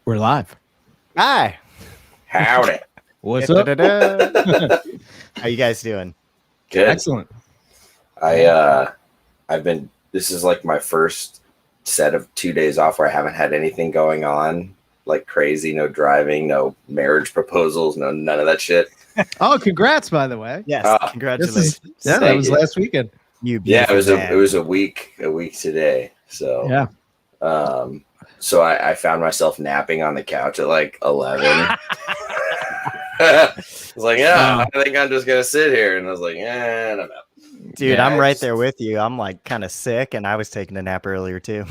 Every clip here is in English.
We're live. Hi. Howdy. What's up? How you guys doing? Good. Excellent. This is like my first set of 2 days off where I haven't had anything going on like crazy. No driving, no marriage proposals, none of that shit. Oh, congrats, by the way. Yes, congratulations. That was last weekend. Yeah, it was a week today. So yeah. So I found myself napping on the couch at like 11. I was like, I think I'm just gonna sit here, and I was like, I'm out. Dude, I'm right there with you. I'm like kind of sick, and I was taking a nap earlier too.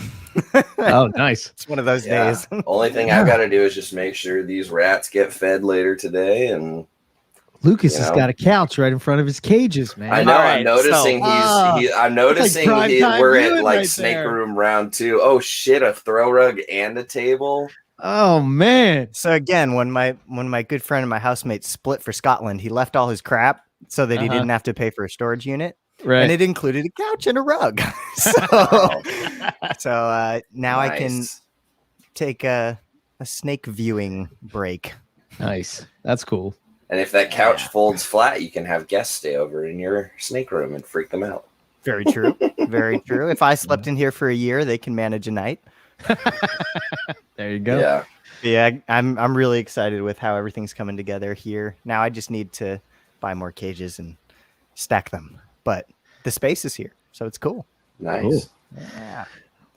Oh, nice. It's one of those days. Only thing I've got to do is just make sure these rats get fed later today, and Lucas has got a couch right in front of his cages, man. I know. Right, I'm noticing I'm noticing we're at like snake room round 2. Oh shit! A throw rug and a table. Oh man! So again, when my good friend and my housemate split for Scotland, he left all his crap so that he didn't have to pay for a storage unit, right? And it included a couch and a rug. So now I can take a snake viewing break. Nice, that's cool. And if that couch folds flat, you can have guests stay over in your snake room and freak them out. Very true. Very true. If I slept in here for a year, they can manage a night. There you go. Yeah. I'm really excited with how everything's coming together here. Now I just need to buy more cages and stack them. But the space is here, so it's cool. Nice. Cool. Yeah.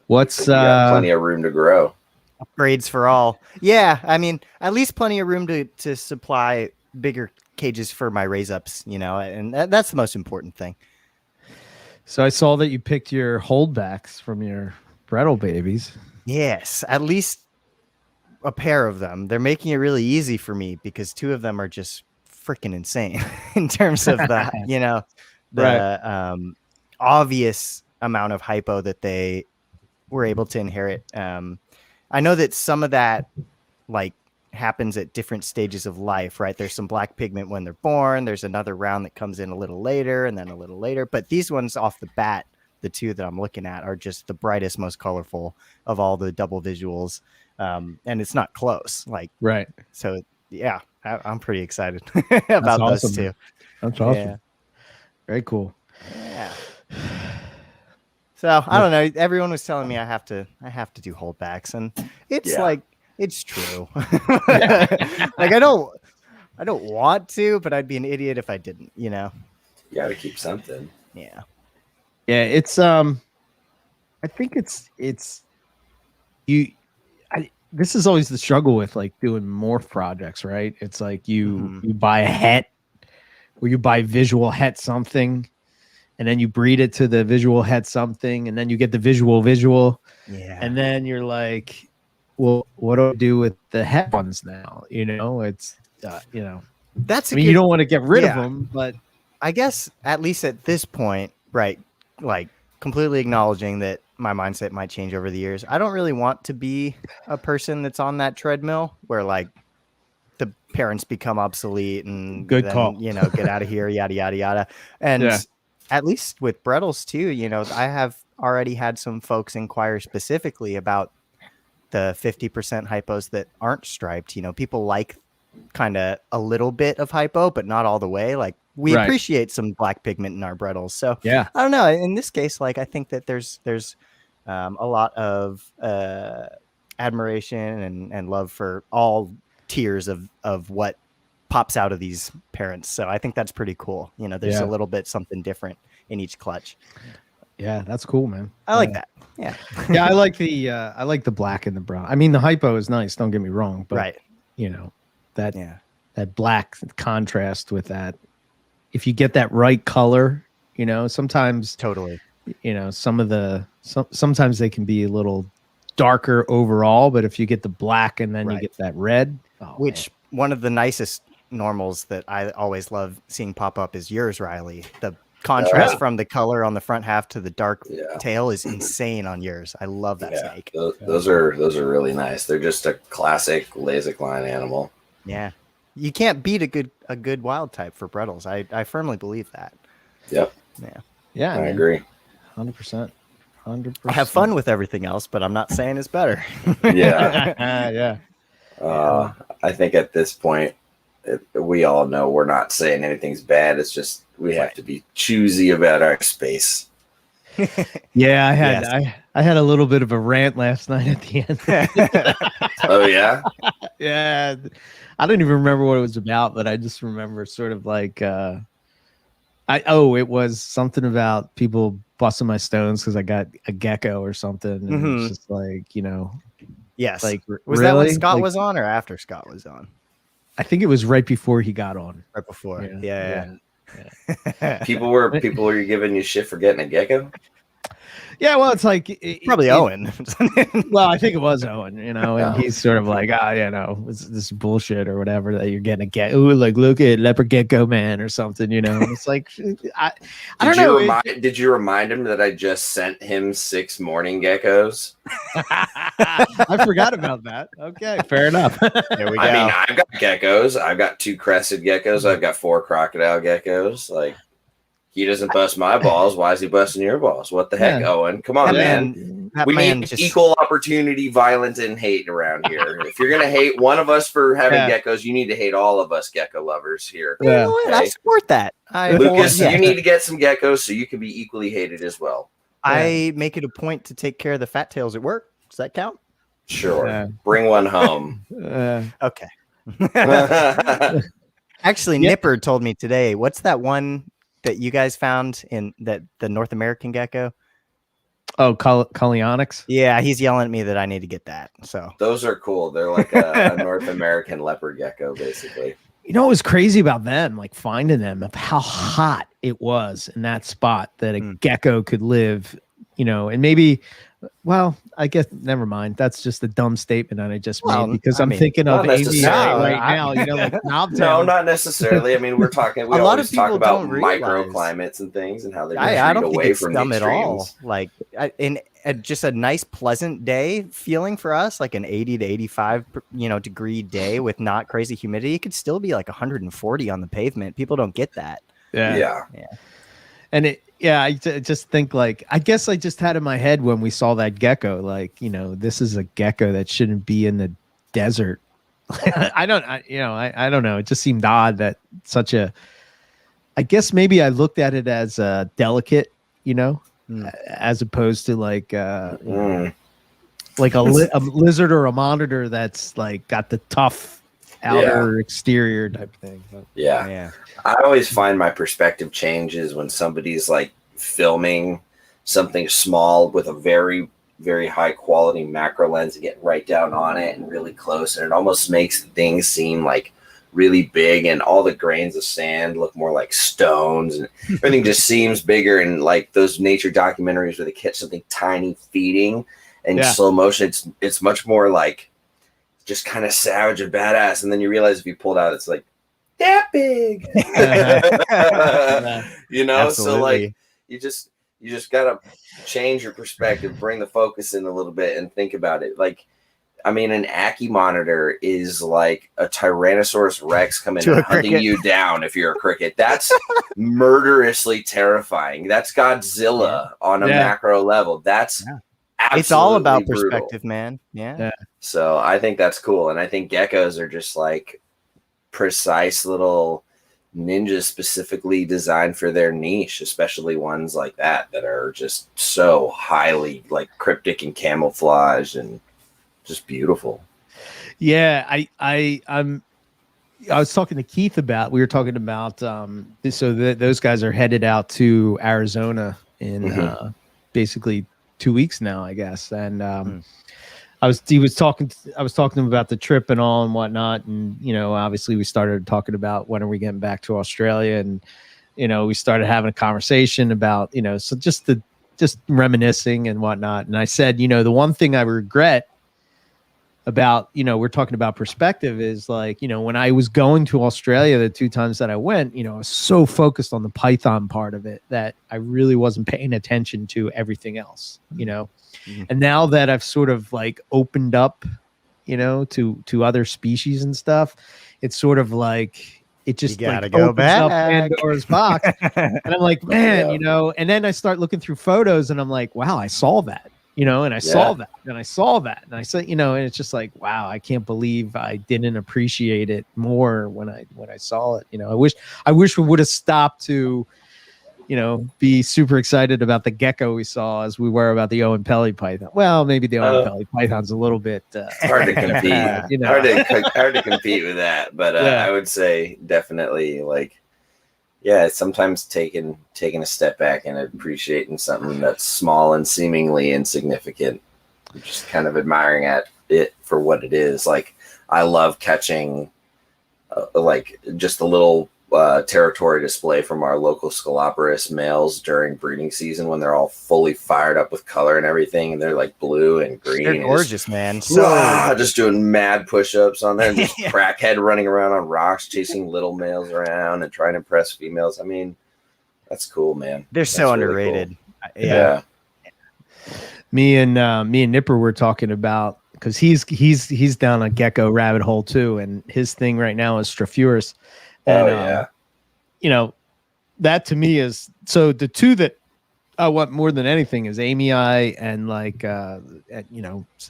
What's plenty of room to grow. Upgrades for all. Yeah, I mean, at least plenty of room to supply bigger cages for my raise ups, and that's the most important thing. So I saw that you picked your holdbacks from your Brettle babies. Yes, at least a pair of them. They're making it really easy for me because 2 of them are just freaking insane in terms of the, obvious amount of hypo that they were able to inherit. I know that some of that happens at different stages of life, right? There's some black pigment when they're born. There's another round that comes in a little later and then a little later. But these ones off the bat, the 2 that I'm looking at are just the brightest, most colorful of all the double visuals. And it's not close. Right. So yeah, I'm pretty excited about those 2. That's awesome. Yeah. Very cool. Yeah. So I don't know. Everyone was telling me I have to do holdbacks, and it's it's true. I don't want to, but I'd be an idiot if I didn't. You got to keep something. Yeah. Yeah, it's I think it's you. This is always the struggle with doing morph projects, right? It's like you buy a het, or you buy visual het something, and then you breed it to the visual het something, and then you get the visual. Yeah. And then you're like, well, what do I do with the het ones now? It's that's you don't want to get rid of them, but I guess at least at this point, right? Completely acknowledging that my mindset might change over the years. I don't really want to be a person that's on that treadmill where the parents become obsolete and good call. Get out of here, yada yada yada. And at least with Brettles too, I have already had some folks inquire specifically about the 50% hypos that aren't striped. People like kind of a little bit of hypo, but not all the way. We appreciate some black pigment in our Brettles. So yeah, I don't know. In this case, I think that there's a lot of admiration and love for all tiers of what pops out of these parents. So I think that's pretty cool. There's a little bit something different in each clutch. Yeah, that's cool, man. I like that. Yeah. Yeah, I like the black and the brown. I mean, the hypo is nice, don't get me wrong, but that black contrast with that, if you get that right color, sometimes totally, sometimes they can be a little darker overall, but if you get the black and then you get that red, one of the nicest normals that I always love seeing pop up is yours, Riley. The contrast from the color on the front half to the dark tail is insane on yours. I love that snake. Those are really nice. They're just a classic LASIK line animal. Yeah. You can't beat a good wild type for Brettles. I firmly believe that. Yep. Yeah. I agree. 100%. I have fun with everything else, but I'm not saying it's better. Yeah. Yeah. I think at this point, we all know we're not saying anything's bad. It's just we have to be choosy about our space. Yeah, I had a little bit of a rant last night at the end. Oh yeah, yeah. I don't even remember what it was about, but I just remember sort of like it was something about people busting my stones because I got a gecko or something, and it's just like, yes. Like, was really? That when Scott was on, or after Scott was on? I think it was right before he got on. Right before. Yeah. People were giving you shit for getting a gecko. Yeah, well, it's like probably Owen. Well, I think it was Owen, and he's sort of like, this bullshit or whatever that you're getting a gecko. Ooh, like look at leopard gecko man or something, It's like I don't know. Did you remind him that I just sent him 6 morning geckos? I forgot about that. Okay, fair enough. There we go. I mean, I've got geckos. I've got 2 crested geckos. I've got 4 crocodile geckos. Like, he doesn't bust my balls. Why is he busting your balls? What the heck, Owen? Come on, man. We need equal opportunity, violence, and hate around here. If you're gonna hate one of us for having geckos, you need to hate all of us gecko lovers here. Yeah. Okay? I support that. Lucas, you need to get some geckos so you can be equally hated as well. I make it a point to take care of the fat tails at work. Does that count? Sure. Bring one home. Okay. Actually, Nipper told me today, what's that one that you guys found in the North American gecko? Oh, Coleonyx. Yeah, he's yelling at me that I need to get that. So those are cool. They're like a North American leopard gecko, basically. What was crazy about them, like finding them, of how hot it was in that spot that a gecko could live, and maybe, well, I guess never mind. That's just a dumb statement that I just made because I'm thinking of AVI right now. Like no, not necessarily. I mean, we're talking. We always talk about microclimates and things and how they I don't away think it's from dumb the at all. Like just a nice, pleasant day feeling for us, like an 80 to 85, degree day with not crazy humidity. It could still be like 140 on the pavement. People don't get that. Yeah. And I just think, like, I guess I just had in my head when we saw that gecko, like, this is a gecko that shouldn't be in the desert. I don't know. It just seemed odd that I guess maybe I looked at it as delicate, as opposed to like a lizard or a monitor that's like got the tough outer exterior type thing. Yeah. I always find my perspective changes when somebody's like filming something small with a very, very high quality macro lens and get right down on it and really close, and it almost makes things seem like really big, and all the grains of sand look more like stones, and everything just seems bigger. And like those nature documentaries where they catch something tiny feeding in slow motion, it's much more like just kind of savage and badass. And then you realize if you pulled out, it's like that big. Absolutely. So like you just gotta change your perspective, bring the focus in a little bit, and think about it. Like, I mean, an Ackie monitor is like a Tyrannosaurus Rex coming and hunting you down if you're a cricket. That's murderously terrifying. That's Godzilla on a macro level. That's absolutely it's all about brutal. Perspective, man. Yeah. So I think that's cool. And I think geckos are just like precise little ninjas specifically designed for their niche, especially ones like that are just so highly like cryptic and camouflage and just beautiful. Yeah, I was talking to Keith about. We were talking about those guys are headed out to Arizona in basically 2 weeks now, I guess. And I was talking to him about the trip and all and whatnot. And obviously we started talking about when are we getting back to Australia, and we started having a conversation about so just reminiscing and whatnot. And I said, the one thing I regret about, we're talking about perspective is like, when I was going to Australia the 2 times that I went, I was so focused on the Python part of it that I really wasn't paying attention to everything else, And now that I've sort of like opened up, to other species and stuff, it's sort of like, it just like opens up Pandora's box. And I'm like, man, and then I start looking through photos and I'm like, wow, I saw that. And I saw that, and I said, and it's just like, wow, I can't believe I didn't appreciate it more when I saw it. I wish we would have stopped to, be super excited about the gecko we saw as we were about the Owen Pelly python. Well, maybe the Owen Pelly python's a little bit hard to compete. Hard to compete with that. But I would say definitely sometimes taking a step back and appreciating something that's small and seemingly insignificant, just kind of admiring at it for what it is. Like, I love catching just a little territory display from our local Scaloporus males during breeding season when they're all fully fired up with color and everything, and they're like blue and green. They're gorgeous, man. Just doing mad push-ups on there, and just crackhead running around on rocks, chasing little males around and trying to impress females. I mean, that's cool, man. They're so underrated. Cool. Yeah. Me and Nipper were talking about, because he's down a gecko rabbit hole too, and his thing right now is Strophuris. And, that to me is, so the two that I want more than anything is Amii and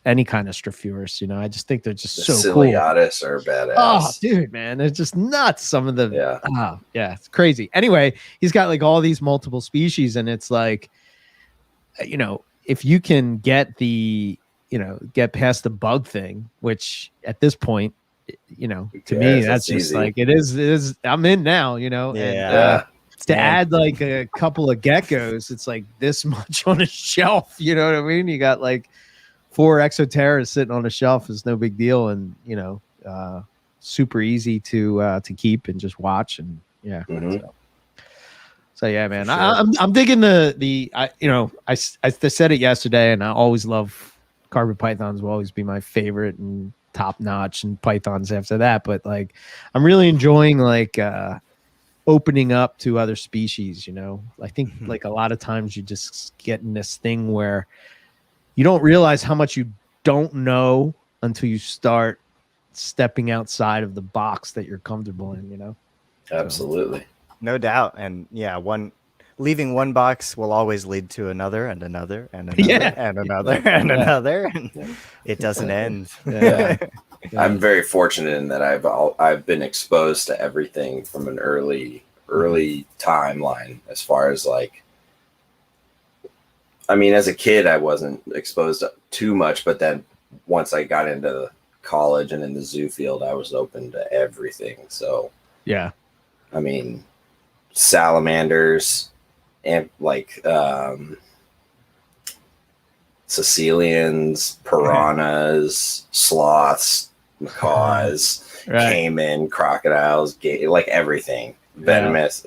any kind of Strophuris. I just think they're just so cool. Ciliatus are badass. Oh, dude, man, they're just nuts. Some of the it's crazy. Anyway, he's got like all these multiple species, and it's like, if you can get get past the bug thing, which at this point, to me, that's just easy. Like it is. I'm in now, and to add like a couple of geckos, it's like this much on a shelf. You know what I mean? You got like 4 Exoterras sitting on a shelf is no big deal, and super easy to keep and just watch, and So yeah, man, sure. I'm digging I said it yesterday, and I always love carpet pythons. Will always be my favorite and top notch, and pythons after that. But like, I'm really enjoying opening up to other species. I think like a lot of times you just get in this thing where you don't realize how much you don't know until you start stepping outside of the box that you're comfortable in. Absolutely. No doubt. And leaving one box will always lead to another and another and another and another and another. And it doesn't end. Yeah. I'm very fortunate in that I've been exposed to everything from an early timeline, as far as as a kid, I wasn't exposed to too much, but then once I got into college and in the zoo field, I was open to everything. So yeah, salamanders and Sicilians, piranhas, sloths, macaws, caiman, crocodiles, everything venomous.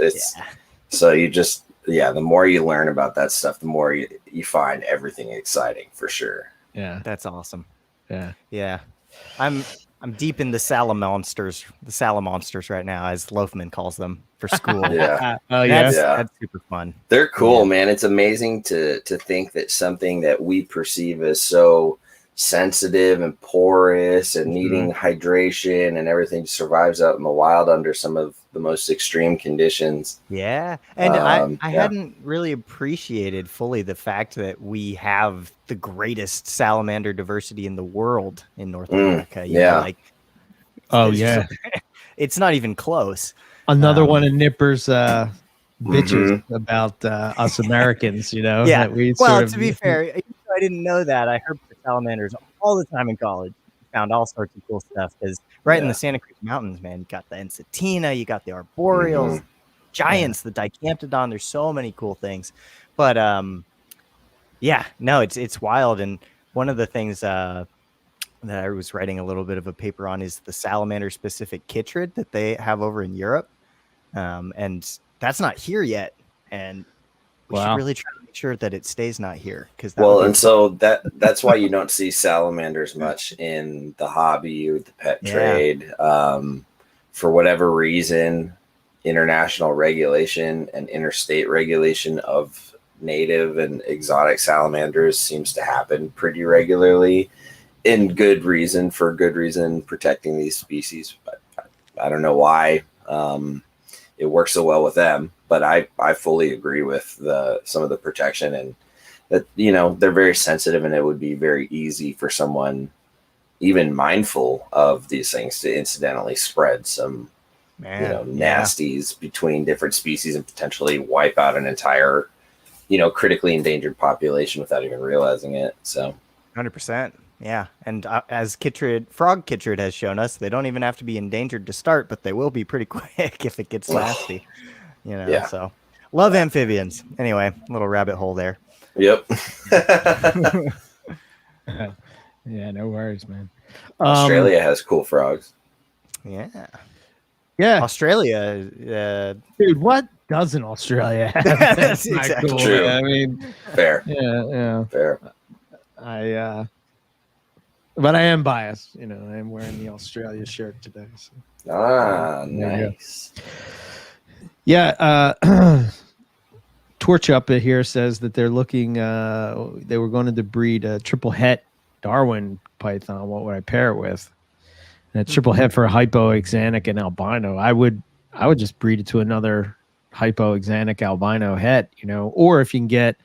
So you just the more you learn about that stuff, the more you find everything exciting, for sure. Yeah, that's awesome. Yeah. I'm deep in the salamonsters right now, as Loafman calls them for school. That's super fun. They're cool, man. It's amazing to think that something that we perceive as so sensitive and porous and needing hydration and everything survives out in the wild under some of the most extreme conditions. Yeah. And I hadn't really appreciated fully the fact that we have the greatest salamander diversity in the world in North America. It's not even close. Another one of Nipper's bitches about us Americans, Yeah. To be fair, I didn't know that. I heard salamanders all the time in college. Found all sorts of cool stuff, because in the Santa Cruz Mountains, man, you got the Ensatina, you got the arboreals, giants, the Dicamptodon. There's so many cool things. But it's wild. And one of the things that I was writing a little bit of a paper on is the salamander specific chytrid that they have over in Europe. And that's not here yet. And we should really try to make sure that it stays not here. So that's why you don't see salamanders much in the hobby or the pet trade. For whatever reason, international regulation and interstate regulation of native and exotic salamanders seems to happen pretty regularly, for good reason, protecting these species. But I don't know why it works so well with them. But I fully agree with some of the protection, and that, they're very sensitive, and it would be very easy for someone even mindful of these things to incidentally spread some, nasties between different species and potentially wipe out an entire, critically endangered population without even realizing it. So 100%. Yeah. And as Frog Chytrid has shown us, they don't even have to be endangered to start, but they will be pretty quick if it gets nasty, Yeah. So love amphibians. Anyway, little rabbit hole there. Yep. Yeah, no worries, man. Australia has cool frogs. Yeah. Australia, dude. What doesn't Australia have? That's exactly cool, true. I mean, Fair. Yeah. Fair. But I am biased. I am wearing the Australia shirt today. So. Nice. Yeah. Torch up here says that they're looking. They were going to breed a triple het Darwin python. What would I pair it with? And a triple het for hypoexanic and albino. I would just breed it to another hypoexanic albino het. Or if you can get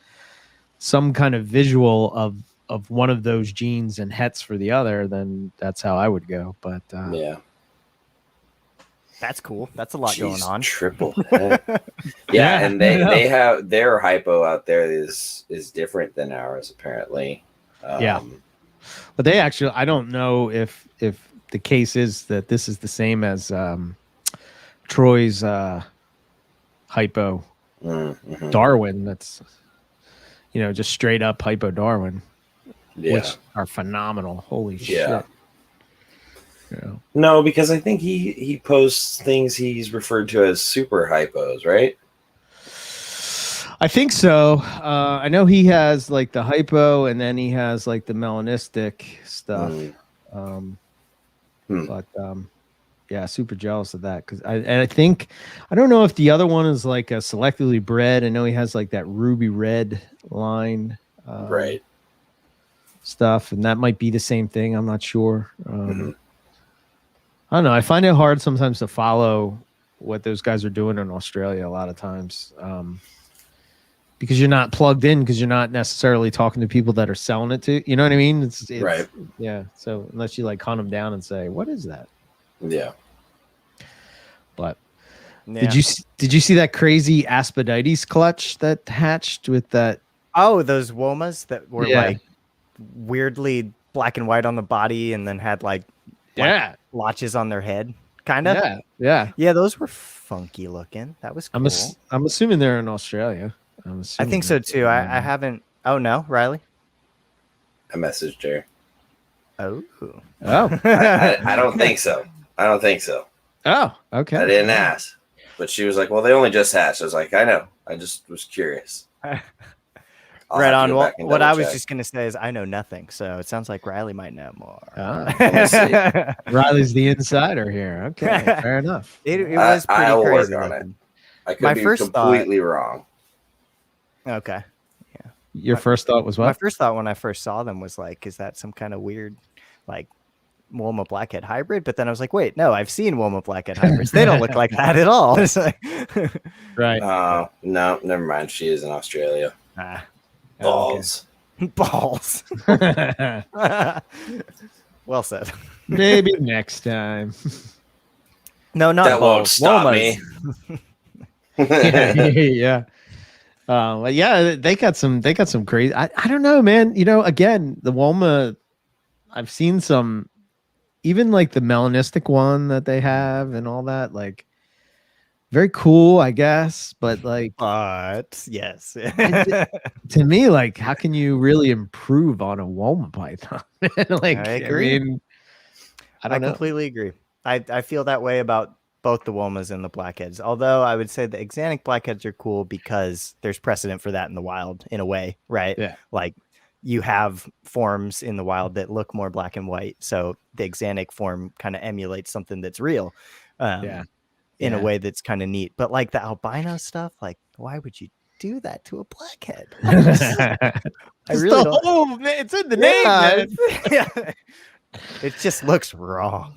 some kind of visual of one of those genes and hets for the other, then that's how I would go. But yeah, that's cool. That's a lot going on. Triple het. Yeah, and they have their hypo out there is different than ours apparently. But they actually, I don't know if the case is that this is the same as Troy's hypo Darwin. That's just straight up hypo Darwin, which are phenomenal. Holy shit! No, because I think he posts things he's referred to as super hypos, right? I think so. I know he has like the hypo, and then he has like the melanistic stuff. But super jealous of that because I think I don't know if the other one is like a selectively bred. I know he has like that ruby red line, right? Stuff, and that might be the same thing. I'm not sure. I don't know. I find it hard sometimes to follow what those guys are doing in Australia. A lot of times. Because you're not plugged in, because you're not necessarily talking to people that are selling it to. You know what I mean? It's right. Yeah. So unless you like hunt them down and say, "What is that?" Yeah. But did you see that crazy Aspidites clutch that hatched with that? Oh, those womas that were like weirdly black and white on the body, and then had like blotches on their head, kind of. Yeah. Those were funky looking. That was cool. I'm assuming they're in Australia. I think so too. I haven't. Oh no, Riley. I messaged her. Oh. I don't think so. Oh, okay. I didn't ask, but she was like, "Well, they only just hatched." I was like, "I know. I just was curious." Right on. What I was just gonna say is I know nothing, so it sounds like Riley might know more. Riley's the insider here. Okay, fair enough. It was pretty I will crazy. Work on it. I could be completely wrong. Okay. Yeah. Your first thought was what? My first thought when I first saw them was like, is that some kind of weird, like, Woma blackhead hybrid? But then I was like, wait, no, I've seen Woma blackhead hybrids. They don't look like that at all. It's like, right. No, never mind. She is in Australia. Balls. Okay. Balls. Well said. Maybe next time. No, not that balls. Won't stop me. Yeah. They got some crazy. I don't know, man. Again, the Woma, I've seen some, even like the melanistic one that they have and all that, like very cool, I guess. But yes, to me, like, how can you really improve on a Woma python? Like, I agree. I completely agree. I feel that way about both the Womas and the blackheads. Although I would say the exanic blackheads are cool because there's precedent for that in the wild in a way, right? Yeah. Like you have forms in the wild that look more black and white. So the exanic form kind of emulates something that's real in a way that's kind of neat. But like the albino stuff, like why would you do that to a blackhead? I really don't. It's in the name, man. It just looks wrong.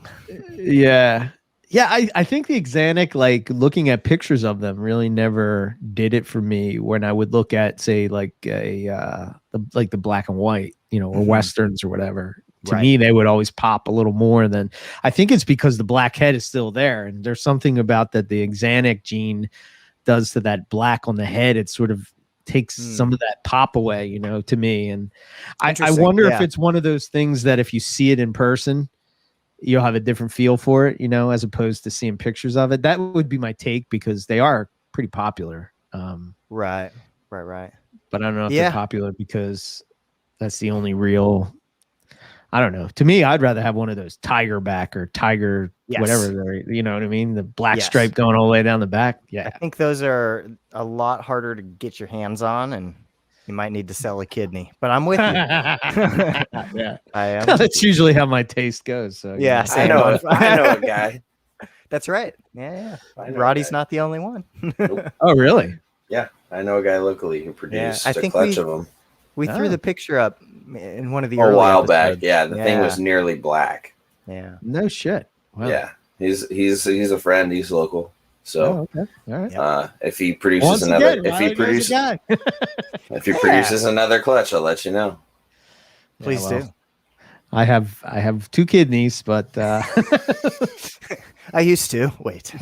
Yeah. Yeah, I think the Xanic, like looking at pictures of them, really never did it for me. When I would look at, say, like the black and white, or westerns or whatever. To me, they would always pop a little more than. I think it's because the black head is still there, and there's something about that the Xanic gene does to that black on the head. It sort of takes some of that pop away, to me. And I wonder if it's one of those things that if you see it in person, you'll have a different feel for it, as opposed to seeing pictures of it. That would be my take, because they are pretty popular. Right. But I don't know if they're popular because that's the only real. I don't know. To me, I'd rather have one of those tiger back or tiger, whatever they're, you know what I mean? The black stripe going all the way down the back. Yeah. I think those are a lot harder to get your hands on, and you might need to sell a kidney, but I'm with you. Yeah. I am. That's usually how my taste goes. So yeah, I know a guy. That's right. Yeah. Roddy's not the only one. Nope. Oh, really? Yeah, I know a guy locally who produced I a think clutch of them. We threw the picture up in one of the a while episodes. back. Yeah, the thing was nearly black. Yeah. No shit. Wow. Yeah, he's a friend. He's local. So, okay. All right. If he produces another clutch, I'll let you know. Please do. I have 2 kidneys, but I used to. Wait.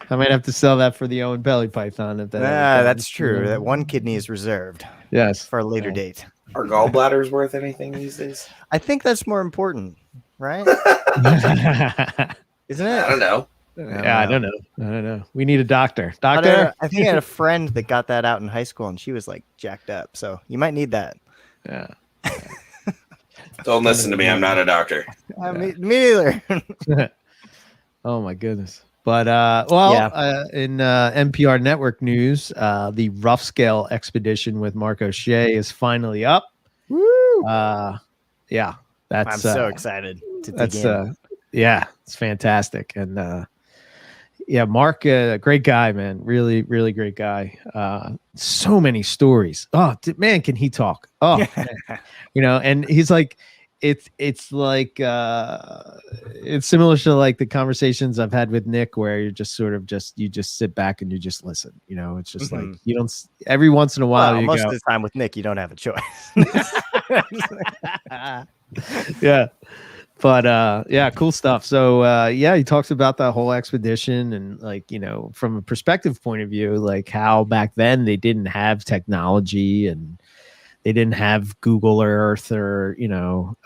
I might have to sell that for the Owen Belly Python. If that's true. That one kidney is reserved. Yes, for a later date. Are gallbladders worth anything these days? I think that's more important, right? Isn't it? I don't know. I don't know. We need a doctor. Doctor? I think I had a friend that got that out in high school, and she was like jacked up. So you might need that. Yeah. Don't listen to me. I'm not a doctor. Me neither. Oh my goodness. But in NPR network news, the rough scale expedition with Mark O'Shea is finally up. Woo! Yeah, I'm so excited to dig in. It's fantastic. And Mark, great guy, man. Really, really great guy. So many stories. Oh man, can he talk? Oh, man. And he's like, it's like it's similar to like the conversations I've had with Nick, where you're just sort of you just sit back and you just listen. It's just like you don't. Every once in a while, most of the time with Nick, you don't have a choice. Yeah. But cool stuff. So he talks about that whole expedition and like, from a perspective point of view, like how back then they didn't have technology and they didn't have Google Earth or, you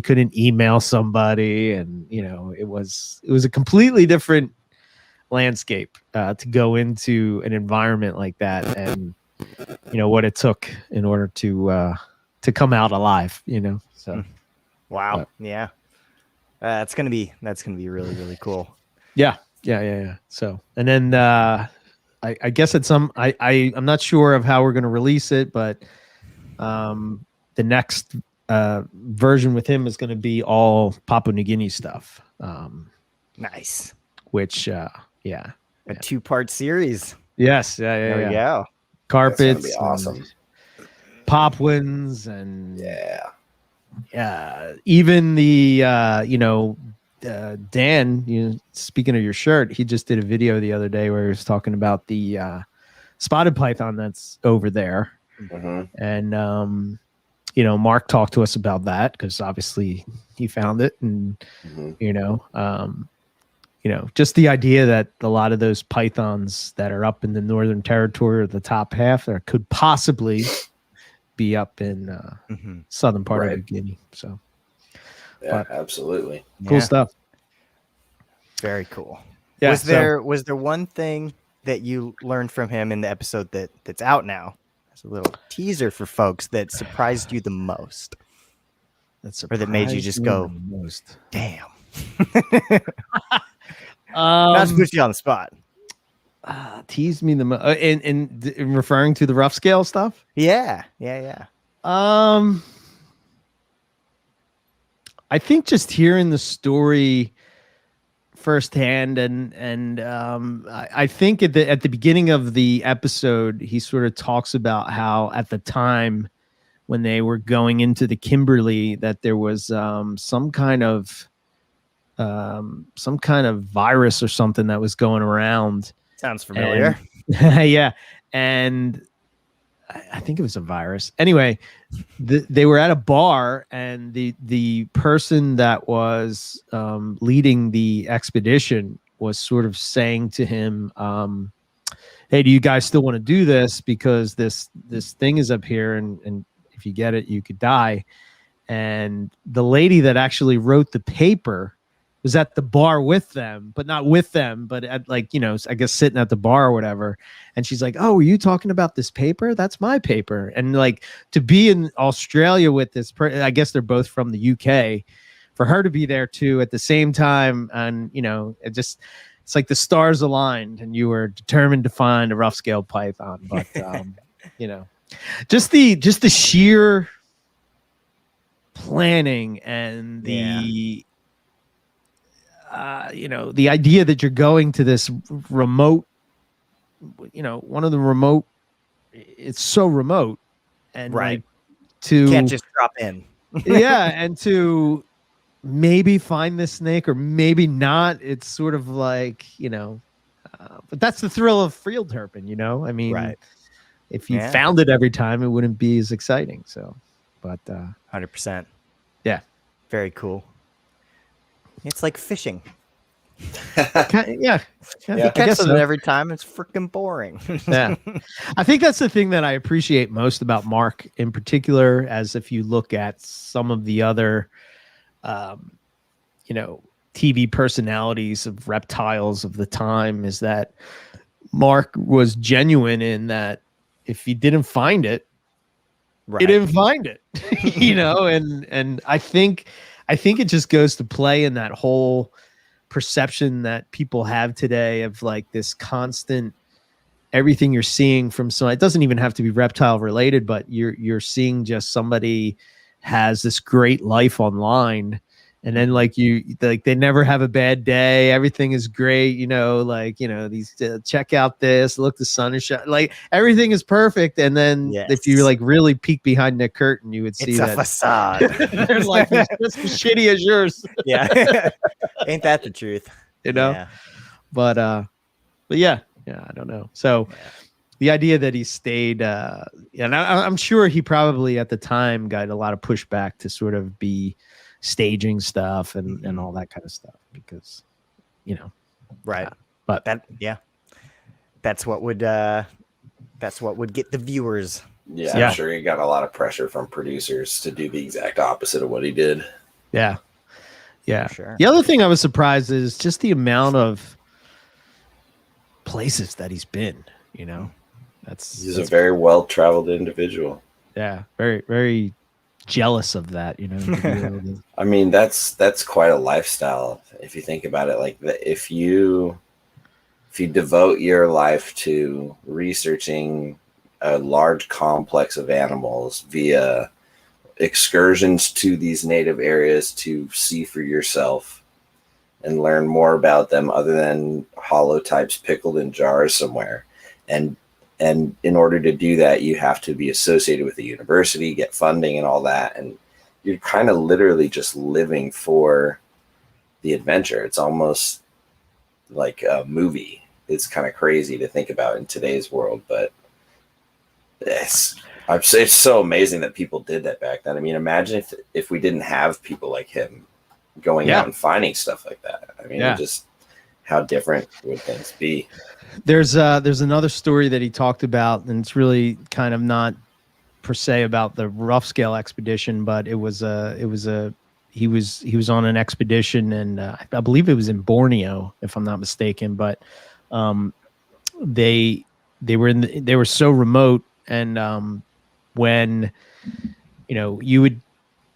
couldn't email somebody, and, it was a completely different landscape to go into an environment like that, and, what it took in order to come out alive, so. Wow. Yeah. That's gonna be really, really cool. Yeah. So, and then I guess I'm not sure of how we're gonna release it, but the next version with him is gonna be all Papua New Guinea stuff. Nice. Which a 2-part series. Yes. Yeah. There we go. Carpets. That's gonna be awesome. Popwins and even the Dan, speaking of your shirt, he just did a video the other day where he was talking about the spotted python that's over there. And Mark talked to us about that because obviously he found it, and just the idea that a lot of those pythons that are up in the Northern Territory or the top half there could possibly be up in southern part of New Guinea. So absolutely cool stuff. Very cool. Yeah, was there one thing that you learned from him in the episode that's out now, as a little teaser for folks, that surprised you the most, or that made you just go damn? Not to put you on the spot. Teased me the most in referring to the rough scale stuff. Yeah. I think just hearing the story firsthand, and I think at the beginning of the episode, he sort of talks about how at the time when they were going into the Kimberley, that there was some kind of some kind of virus or something that was going around. Sounds familiar. And, yeah, and I think it was a virus. Anyway, they were at a bar, and the person that was leading the expedition was sort of saying to him, hey, do you guys still want to do this? Because this thing is up here, and if you get it, you could die. And the lady that actually wrote the paper was at the bar with them, but not with them, but at, like, you know, I guess sitting at the bar or whatever. And she's like, oh, are you talking about this paper? That's my paper. And like, to be in Australia with this, I guess they're both from the UK, for her to be there too at the same time. And, you know, it's like the stars aligned and you were determined to find a rough scale python. But, you know, just the sheer planning and the, you know, the idea that you're going to this remote, you know, one of the remote, it's so remote, and right, like, to can't just drop in. Yeah, and to maybe find this snake or maybe not, it's sort of like, you know, but that's the thrill of field herping, you know. I mean, right, if you found it every time, it wouldn't be as exciting. So, but 100%, yeah, very cool. It's like fishing. Yeah. You catch something every time, it's freaking boring. Yeah, I think that's the thing that I appreciate most about Mark in particular, as if you look at some of the other, you know, TV personalities of reptiles of the time, is that Mark was genuine in that if you didn't find it, right, you didn't find it, you know, and I think it just goes to play in that whole perception that people have today of like this constant, everything you're seeing from someone, it doesn't even have to be reptile related, but you're seeing just somebody has this great life online, and then like they never have a bad day, everything is great, you know, like, you know, these check out this, look, the sun is shining, like everything is perfect. And then if you like really peek behind the curtain, you would see it's that a facade. their life is just as shitty as yours. Yeah. Ain't that the truth? You know? Yeah. But yeah, I don't know. So the idea that he stayed, and I'm sure he probably at the time got a lot of pushback to sort of be staging stuff and all that kind of stuff, because, you know, right. But that's what would get the viewers. Yeah, I'm sure he got a lot of pressure from producers to do the exact opposite of what he did. Yeah. Sure. The other thing I was surprised is just the amount of places that he's been, you know. He's a very well-traveled individual. Yeah, very, very jealous of that, you know. I mean, that's quite a lifestyle if you think about it. Like, if you devote your life to researching a large complex of animals via excursions to these native areas to see for yourself and learn more about them other than holotypes pickled in jars somewhere, and in order to do that, you have to be associated with the university, get funding and all that. And you're kind of literally just living for the adventure. It's almost like a movie. It's kind of crazy to think about in today's world, but it's so amazing that people did that back then. I mean, imagine if we didn't have people like him going out and finding stuff like that. I mean, just how different would things be? There's another story that he talked about, and it's really kind of not per se about the rough scale expedition, but he was on an expedition, and I believe it was in Borneo, if I'm not mistaken. But they were so remote, and when, you know, you would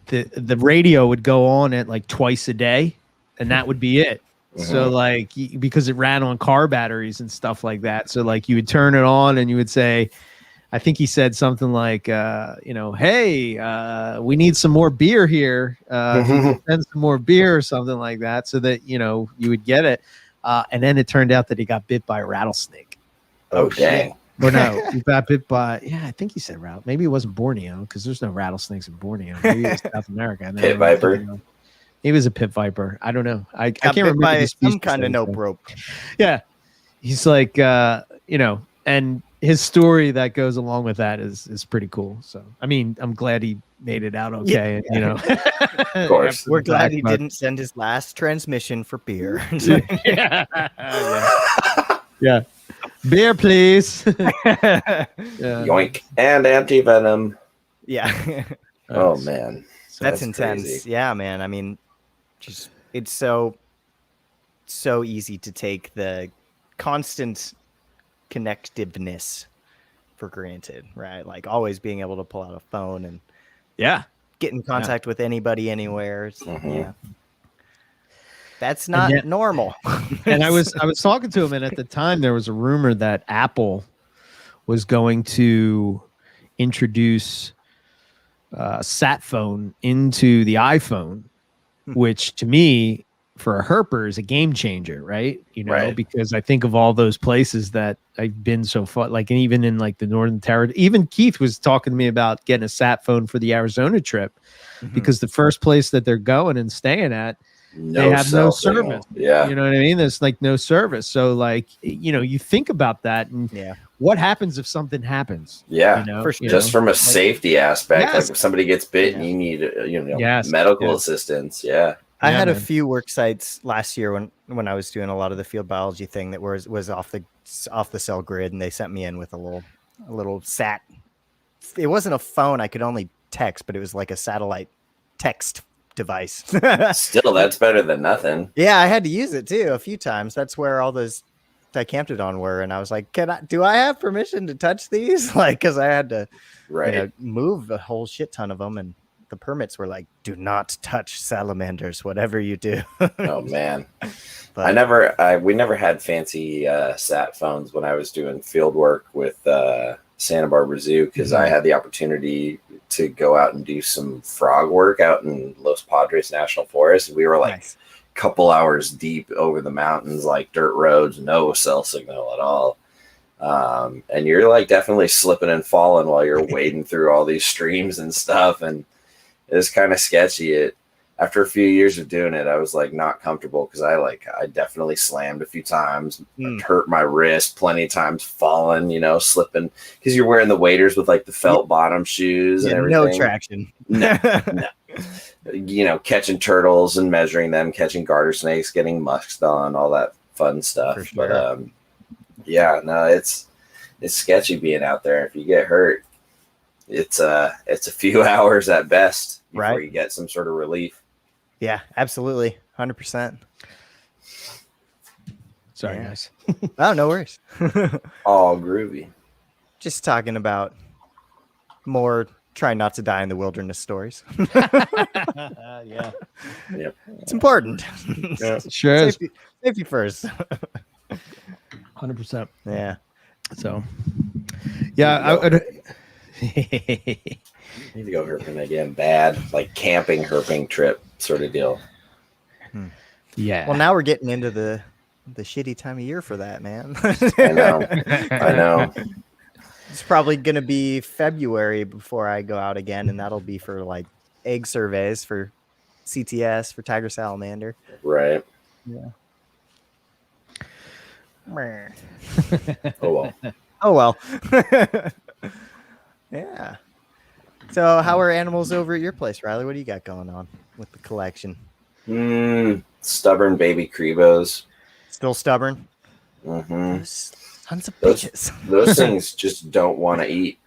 the radio would go on at like twice a day, and that would be it. So like, because it ran on car batteries and stuff like that. So like, you would turn it on and you would say, I think he said something like, you know, hey, we need some more beer here. Send some more beer or something like that, so that, you know, you would get it. And then it turned out that he got bit by a rattlesnake. Oh, dang. Or no, he got bit by, I think he said maybe it wasn't Borneo, because there's no rattlesnakes in Borneo. Maybe it was South America. Pit viper. He was a pit viper. I don't know. I Got can't bit remember by the species some kind of that nope he's in. rope. Yeah, he's like, and his story that goes along with that is pretty cool. So, I mean, I'm glad he made it out okay. Yeah. Of course. We're glad he didn't send his last transmission for beer. Yeah. Yeah. Beer, please. Yeah. Yoink. And anti-venom. Yeah. Oh, man. That's intense. Crazy. Yeah, man. I mean, just it's so easy to take the constant connectiveness for granted, right? Like always being able to pull out a phone and Yeah. get in contact with anybody anywhere. Yeah. That's not normal. And I was talking to him, and at the time there was a rumor that Apple was going to introduce a sat phone into the iPhone, which to me, for a herper, is a game changer, right? Right. Because I think of all those places that I've been so far, like, and even in like the Northern Territory, even Keith was talking to me about getting a sat phone for the Arizona trip, because the first place that they're going and staying at, they have no service. Yeah. You know what I mean? There's like no service. So like, you think about that, and what happens if something happens? Yeah. For sure. Just from a safety aspect, Yes. like if somebody gets bit and you need, medical assistance. Yeah. I had a few work sites last year when I was doing a lot of the field biology thing that was off the cell grid, and they sent me in with a little sat. It wasn't a phone. I could only text, but it was like a satellite text device. Still, that's better than nothing. Yeah, I had to use it too a few times. That's where all those dicamtodon were, and I was like, do I have permission to touch these? Like, because I had to move a whole shit ton of them, and the permits were like, do not touch salamanders, whatever you do. Oh man. But we never had fancy sat phones when I was doing field work with Santa Barbara Zoo, because I had the opportunity to go out and do some frog work out in Los Padres National Forest. We were like a couple hours deep over the mountains, like dirt roads, no cell signal at all. And you're like definitely slipping and falling while you're wading through all these streams and stuff. And it's kind of sketchy. After a few years of doing it, I was like not comfortable, because I definitely slammed a few times, hurt my wrist plenty of times, falling, slipping, because you're wearing the waders with like the felt bottom shoes and everything. No traction. No. Catching turtles and measuring them, catching garter snakes, getting musked on, all that fun stuff. For sure. But it's sketchy being out there. If you get hurt, it's a few hours at best before you get some sort of relief. Yeah, absolutely. 100%. Sorry, guys. Oh, no worries. All groovy. Just talking about more try not to die in the wilderness stories. Yeah. It's important. Yeah, sure is. Safety first. 100%. Yeah. So, I need to go herping again. Bad, like camping herping trip sort of deal. Yeah. Well, now we're getting into the shitty time of year for that, man. I know. It's probably going to be February before I go out again, and that'll be for like egg surveys for CTS for tiger salamander. Right. Yeah. Oh well. Yeah. So how are animals over at your place, Riley? What do you got going on with the collection? Stubborn baby Crebos. Still stubborn? Mm-hmm. Tons of bitches. Those things just don't want to eat.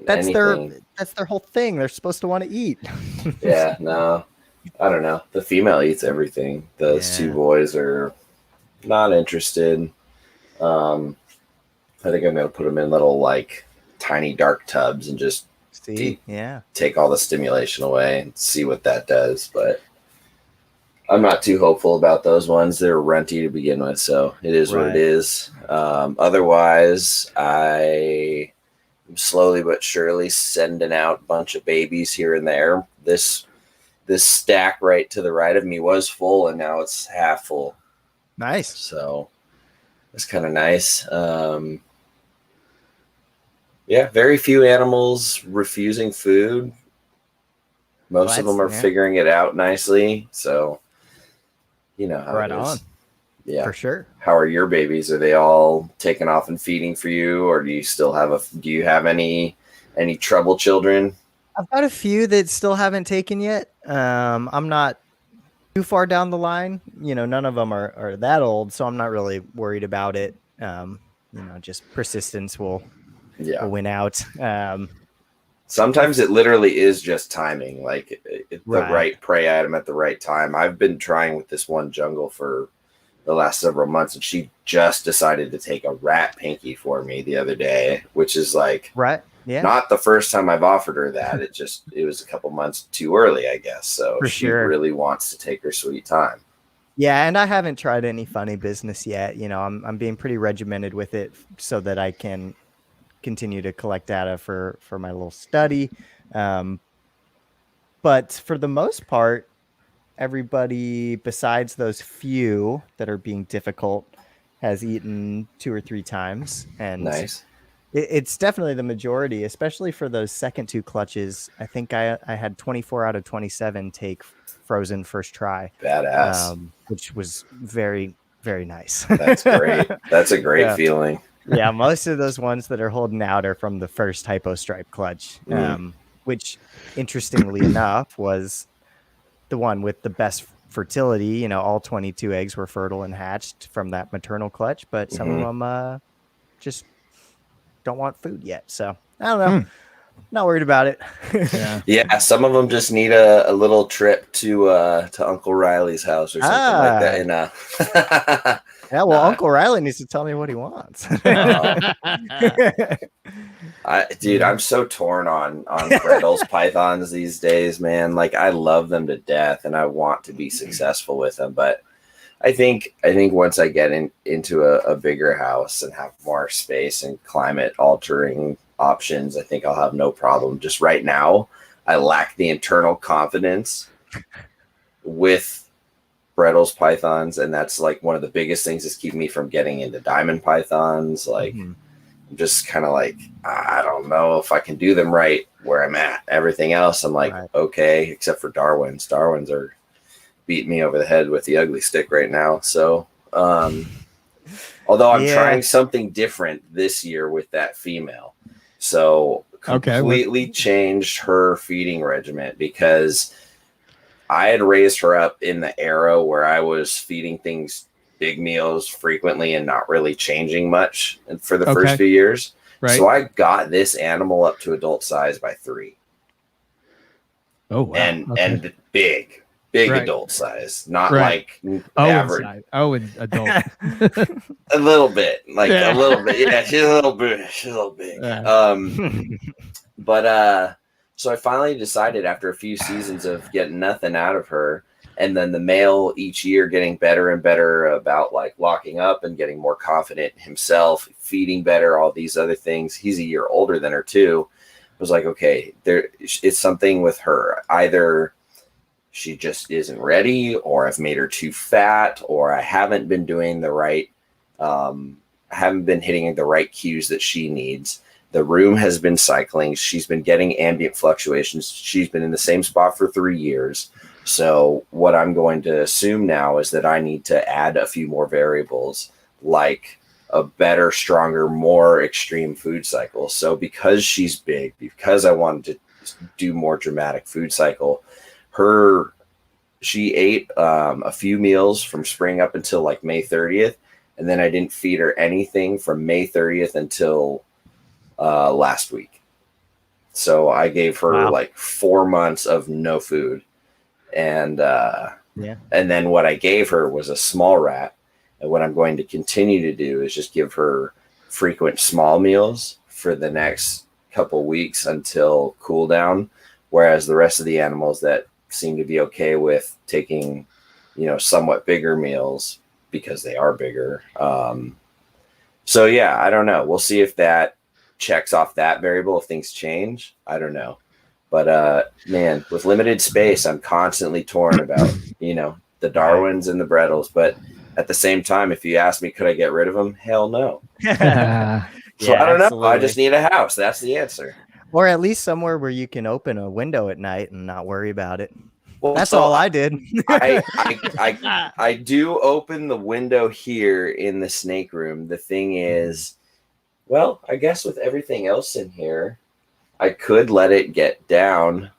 That's anything. their whole thing. They're supposed to want to eat. Yeah, no. I don't know. The female eats everything. Those two boys are not interested. I think I'm going to put them in little like tiny dark tubs and just take all the stimulation away and see what that does. But I'm not too hopeful about those ones. They're runty to begin with, so it is what it is. Otherwise, I am slowly but surely sending out a bunch of babies here and there. This stack right to the right of me was full, and now it's half full. Nice. So it's kind of nice. Very few animals refusing food. Most of them are figuring it out nicely. So, you know how it is. On. Yeah, for sure. How are your babies? Are they all taking off and feeding for you, or do you still have any trouble children? I've got a few that still haven't taken yet. I'm not too far down the line. You know, none of them are that old, so I'm not really worried about it. You know, just persistence will win out. Sometimes it literally is just timing, like the right prey item at the right time. I've been trying with this one jungle for the last several months, and she just decided to take a rat pinky for me the other day, which is like not the first time I've offered her that. It was a couple months too early, I guess. So she really wants to take her sweet time. Yeah, and I haven't tried any funny business yet. You know, I'm being pretty regimented with it so that I can continue to collect data for my little study. But for the most part, everybody besides those few that are being difficult has eaten 2 or 3 times. And nice. It's definitely the majority, especially for those second 2 clutches. I think I had 24 out of 27 take frozen first try. Badass. Which was very, very nice. That's great. That's a great feeling. Yeah, most of those ones that are holding out are from the first hypo stripe clutch, which interestingly enough was the one with the best fertility. You know, all 22 eggs were fertile and hatched from that maternal clutch, but some of them just don't want food yet. So I don't know. Not worried about it. Yeah, some of them just need a little trip to Uncle Riley's house or something like that. Yeah, well, Uncle Riley needs to tell me what he wants. Dude, I'm so torn on Gretel's pythons these days, man. Like, I love them to death, and I want to be successful with them. But I think once I get into a bigger house and have more space and climate altering options, I think I'll have no problem. Just right now, I lack the internal confidence with Brettles pythons, and that's like one of the biggest things that's keeping me from getting into diamond pythons. Like, I'm just kind of like, I don't know if I can do them right where I'm at. Everything else, I'm like, okay, except for Darwin's. Darwin's are beating me over the head with the ugly stick right now. So, although I'm trying something different this year with that female, so completely changed her feeding regimen because I had raised her up in the era where I was feeding things big meals frequently and not really changing much for the first few years. Right. So I got this animal up to adult size by 3. Oh, wow. And big adult size, not like average. Adult. A little bit, like a little bit. Yeah, she's a little big. But so I finally decided after a few seasons of getting nothing out of her, and then the male each year getting better and better about like locking up and getting more confident himself, feeding better, all these other things. He's a year older than her too. I was like, okay, it's something with her. Either she just isn't ready, or I've made her too fat, or I haven't been doing the right, haven't been hitting the right cues that she needs. The room has been cycling. She's been getting ambient fluctuations. She's been in the same spot for 3 years. So what I'm going to assume now is that I need to add a few more variables, like a better, stronger, more extreme food cycle. So because she's big, because I wanted to do more dramatic food cycle, she ate a few meals from spring up until like May 30th. And then I didn't feed her anything from May 30th until last week. So I gave her like 4 months of no food. And and then what I gave her was a small rat. And what I'm going to continue to do is just give her frequent small meals for the next couple weeks until cool down. Whereas the rest of the animals that seem to be okay with taking, somewhat bigger meals because they are bigger. So yeah, I don't know. We'll see if that checks off that variable, if things change. I don't know. But man, with limited space, I'm constantly torn about, the Darwins and the Brettles. But at the same time, if you ask me, could I get rid of them? Hell no. So I don't know. I just need a house. That's the answer. Or at least somewhere where you can open a window at night and not worry about it. Well, That's so all I did. I do open the window here in the snake room. The thing is, well, I guess with everything else in here, I could let it get down.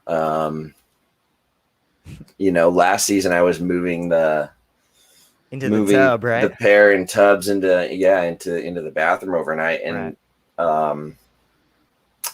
Last season I was moving the tub, right? the pair in tubs into the bathroom overnight, and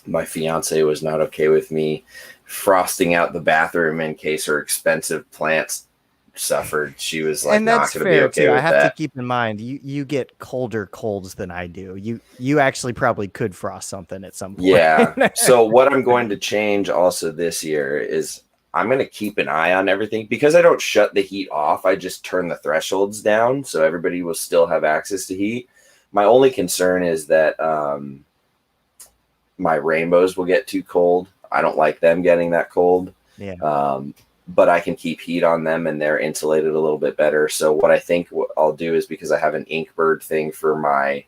my fiance was not okay with me frosting out the bathroom in case her expensive plants suffered. She was like, and that's not going to be okay too. with I have that. to keep in mind you get colder colds than I do. You actually probably could frost something at some point. Yeah. So what I'm going to change also this year is I'm going to keep an eye on everything, because I don't shut the heat off. I just turn the thresholds down so everybody will still have access to heat. My only concern is that my rainbows will get too cold. I don't like them getting that cold. Yeah. But I can keep heat on them and they're insulated a little bit better. So what I think I'll do is, because I have an Inkbird thing for my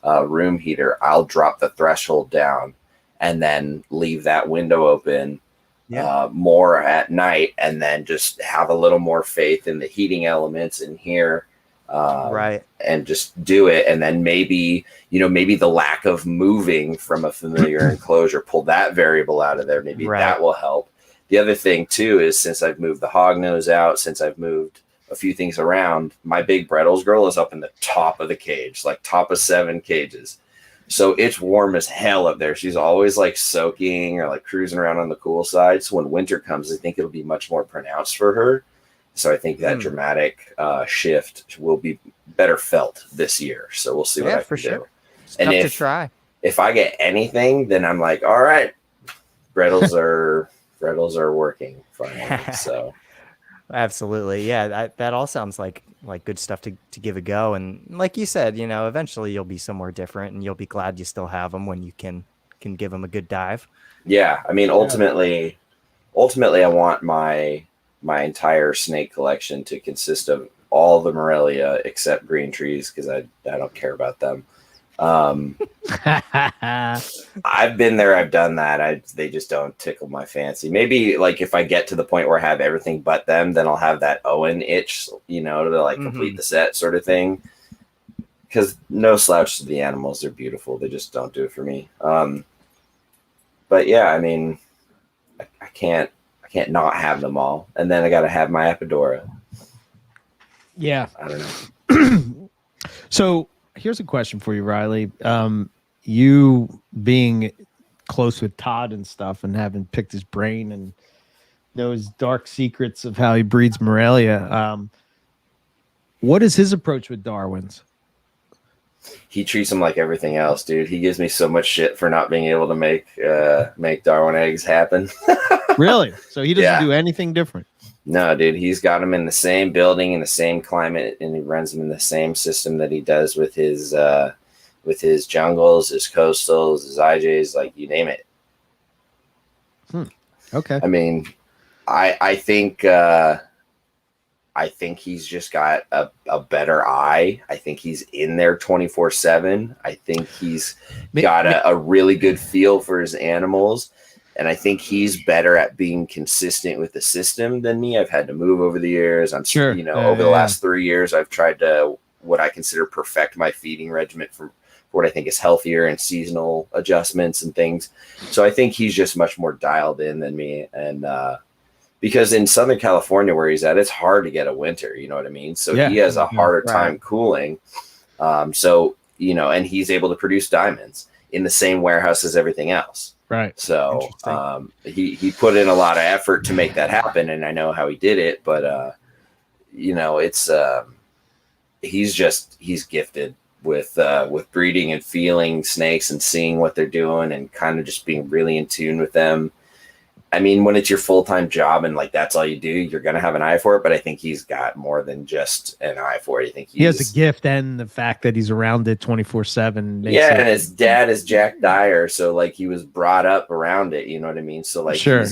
room heater, I'll drop the threshold down and then leave that window open more at night, and then just have a little more faith in the heating elements in here. And just do it. And then maybe the lack of moving from a familiar enclosure, pull that variable out of there. Maybe that will help. The other thing too is, since I've moved the hognose out, since I've moved a few things around, my big Brettles girl is up in the top of the cage, like top of 7 cages. So it's warm as hell up there. She's always like soaking or like cruising around on the cool side. So when winter comes, I think it'll be much more pronounced for her. So I think that dramatic shift will be better felt this year. So we'll see what I can do. It's tough to try. If I get anything, then I'm like, all right, Brettles are working finally. So absolutely, yeah. That all sounds like good stuff to give a go. And like you said, eventually you'll be somewhere different, and you'll be glad you still have them when you can give them a good dive. Yeah, I mean, ultimately, I want my entire snake collection to consist of all the Morelia except green trees, because I don't care about them. I've been there, I've done that. They just don't tickle my fancy. Maybe like if I get to the point where I have everything but them, then I'll have that Owen itch, to like complete the set sort of thing. Because no slouch to the animals, they're beautiful. They just don't do it for me. But yeah, I mean, I can't not have them all, and then I got to have my Apodora. Yeah, I don't know. So here's a question for you, Riley. You being close with Todd and stuff, and having picked his brain and knows dark secrets of how he breeds Morelia. What is his approach with Darwins? He treats them like everything else, dude. He gives me so much shit for not being able to make Darwin eggs happen. Really? So he doesn't do anything different? No, dude. He's got them in the same building, in the same climate, and he runs them in the same system that he does with his jungles, his coastals, his IJs, like you name it. Okay. I mean, I think he's just got a better eye. I think he's in there 24/7. I think he's got a really good feel for his animals. And I think he's better at being consistent with the system than me. I've had to move over the years. I'm sure, over the last 3 years, I've tried to, what I consider, perfect my feeding regimen for what I think is healthier and seasonal adjustments and things. So I think he's just much more dialed in than me. And, because in Southern California where he's at, it's hard to get a winter, you know what I mean? So he has a harder time cooling. So, and he's able to produce diamonds in the same warehouse as everything else. Right. So he put in a lot of effort to make that happen, and I know how he did it, but it's he's gifted with breeding and feeling snakes and seeing what they're doing and kind of just being really in tune with them. I mean, when it's your full-time job and like that's all you do, you're gonna have an eye for it. But I think he's got more than just an eye for it. I think he has a gift, and the fact that he's around it 24/7. Yeah, and his dad is Jack Dyer, so like he was brought up around it. You know what I mean? So like, it's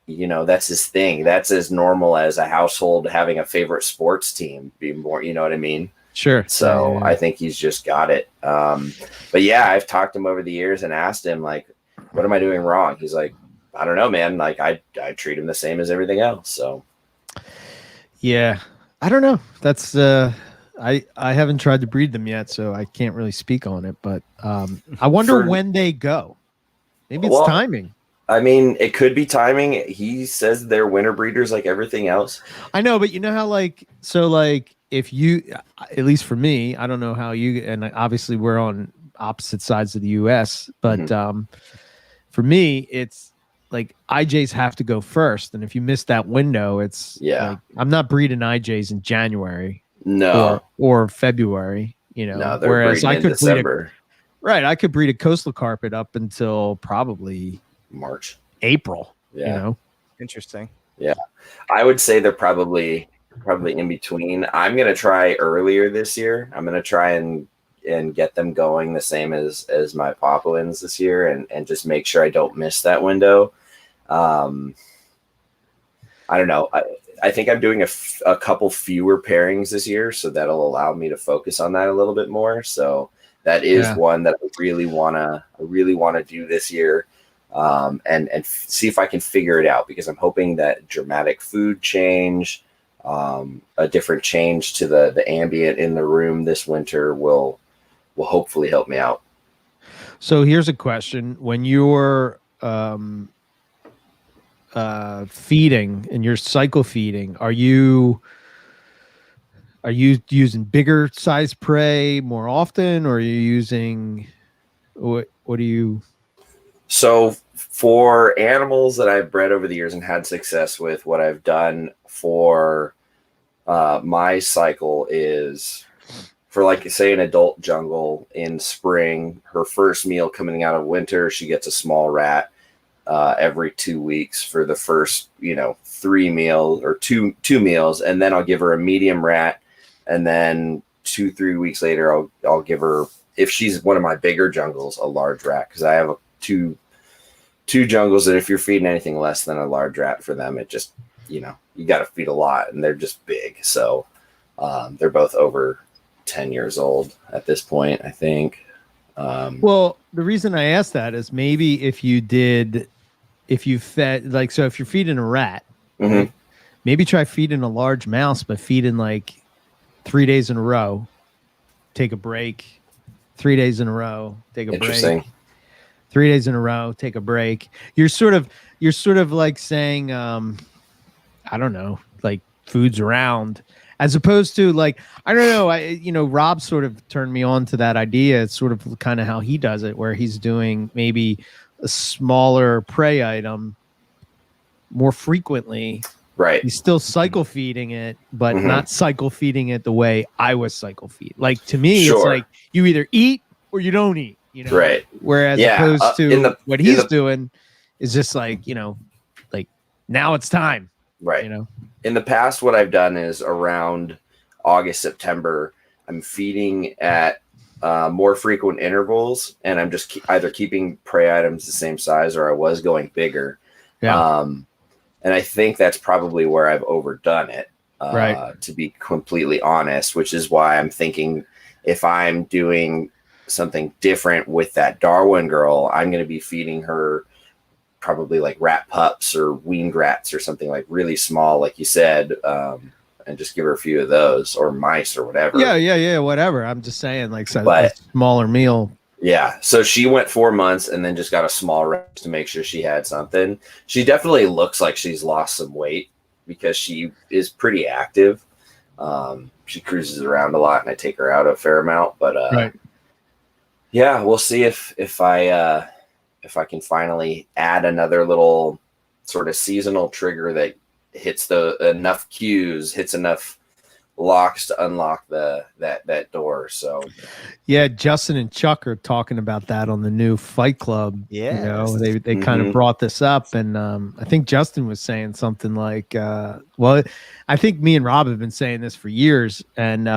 that's his thing. That's as normal as a household having a favorite sports team. Be more, you know what I mean? Sure. So I think he's just got it. But yeah, I've talked to him over the years and asked him, like, what am I doing wrong? He's like, I don't know, man. Like I treat him the same as everything else. So yeah, I don't know. That's I haven't tried to breed them yet, so I can't really speak on it. But I wonder when they go. Maybe it's timing. I mean, it could be timing. He says they're winter breeders like everything else. I know, but you know how if you, at least for me, I don't know how you, and obviously we're on opposite sides of the U.S., but for me, it's like IJs have to go first, and if you miss that window, it's like, I'm not breeding IJs in January, or February, No, whereas I could December. I could breed a coastal carpet up until probably March, April. Yeah, interesting. Yeah, I would say they're probably in between. I'm gonna try earlier this year. I'm gonna try and get them going the same as my Papuans this year, and just make sure I don't miss that window. I don't know. I think I'm doing a couple fewer pairings this year, so that'll allow me to focus on that a little bit more. So that is one that I really wanna do this year, and see if I can figure it out, because I'm hoping that dramatic food change, a different change to the ambient in the room this winter will hopefully help me out. So here's a question: when you're feeding and you're cycle feeding, are you using bigger size prey more often, or are you using what do you? So for animals that I've bred over the years and had success with, what I've done for my cycle is, for like, say, an adult jungle in spring, her first meal coming out of winter, she gets a small rat every 2 weeks for the first 3 meals or two meals, and then I'll give her a medium rat, and then 2-3 weeks later I'll give her, if she's one of my bigger jungles, a large rat, because I have two jungles that if you're feeding anything less than a large rat for them, it just you got to feed a lot, and they're just big. So they're both over 10 years old at this point, I think. Well, the reason I asked that is maybe if you fed, like, so if you're feeding a rat, maybe try feeding a large mouse, but feeding like 3 days in a row, take a break, 3 days in a row, take a break, 3 days in a row, take a break. You're sort of like saying, I don't know, like food's around, as opposed to, like, I don't know. Rob sort of turned me on to that idea. It's sort of kind of how he does it, where he's doing maybe a smaller prey item more frequently. Right. He's still cycle feeding it, but not cycle feeding it the way I was cycle feed. Like, to me, it's like you either eat or you don't eat, Right. Whereas opposed to what he's doing is just like, like, now it's time. Right. In the past, what I've done is around August, September, I'm feeding at more frequent intervals, and I'm just either keeping prey items the same size, or I was going bigger. Yeah. And I think that's probably where I've overdone it, to be completely honest, which is why I'm thinking if I'm doing something different with that Darwin girl, I'm going to be feeding her probably like rat pups or weaned rats or something like really small, like you said, and just give her a few of those, or mice or whatever. Yeah, whatever. I'm just saying, like, a smaller meal. Yeah. So she went 4 months and then just got a small rat to make sure she had something. She definitely looks like she's lost some weight because she is pretty active. She cruises around a lot, and I take her out a fair amount, but yeah, we'll see if I can finally add another little sort of seasonal trigger that hits enough cues, hits enough locks to unlock that door. So yeah, Justin and Chuck are talking about that on the new Fight Club. Yeah, they kind of brought this up, and I think Justin was saying something like, well, I think me and Rob have been saying this for years, and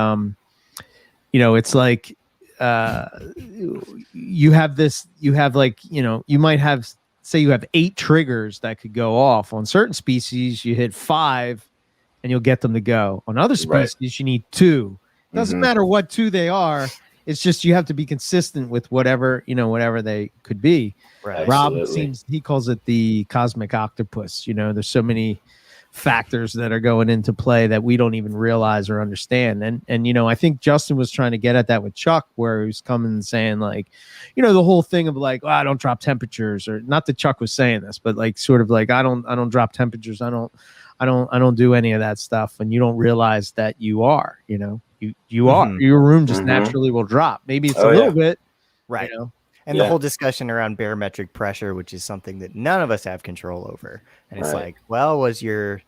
it's like, you might have, say you have 8 triggers that could go off. On certain species, you hit 5 and you'll get them to go. On other species, you need 2, Doesn't matter what two they are. It's just you have to be consistent with whatever they could be. Right. Rob he calls it the cosmic octopus. There's so many factors that are going into play that we don't even realize or understand. And I think Justin was trying to get at that with Chuck, where he was coming and saying like, the whole thing of like, I don't drop temperatures, or not that Chuck was saying this, but like sort of like I don't drop temperatures. I don't do any of that stuff. And you don't realize that you are, you are, your room just naturally will drop. Maybe it's a little bit. Right. And the whole discussion around barometric pressure, which is something that none of us have control over. And it's like, well, was your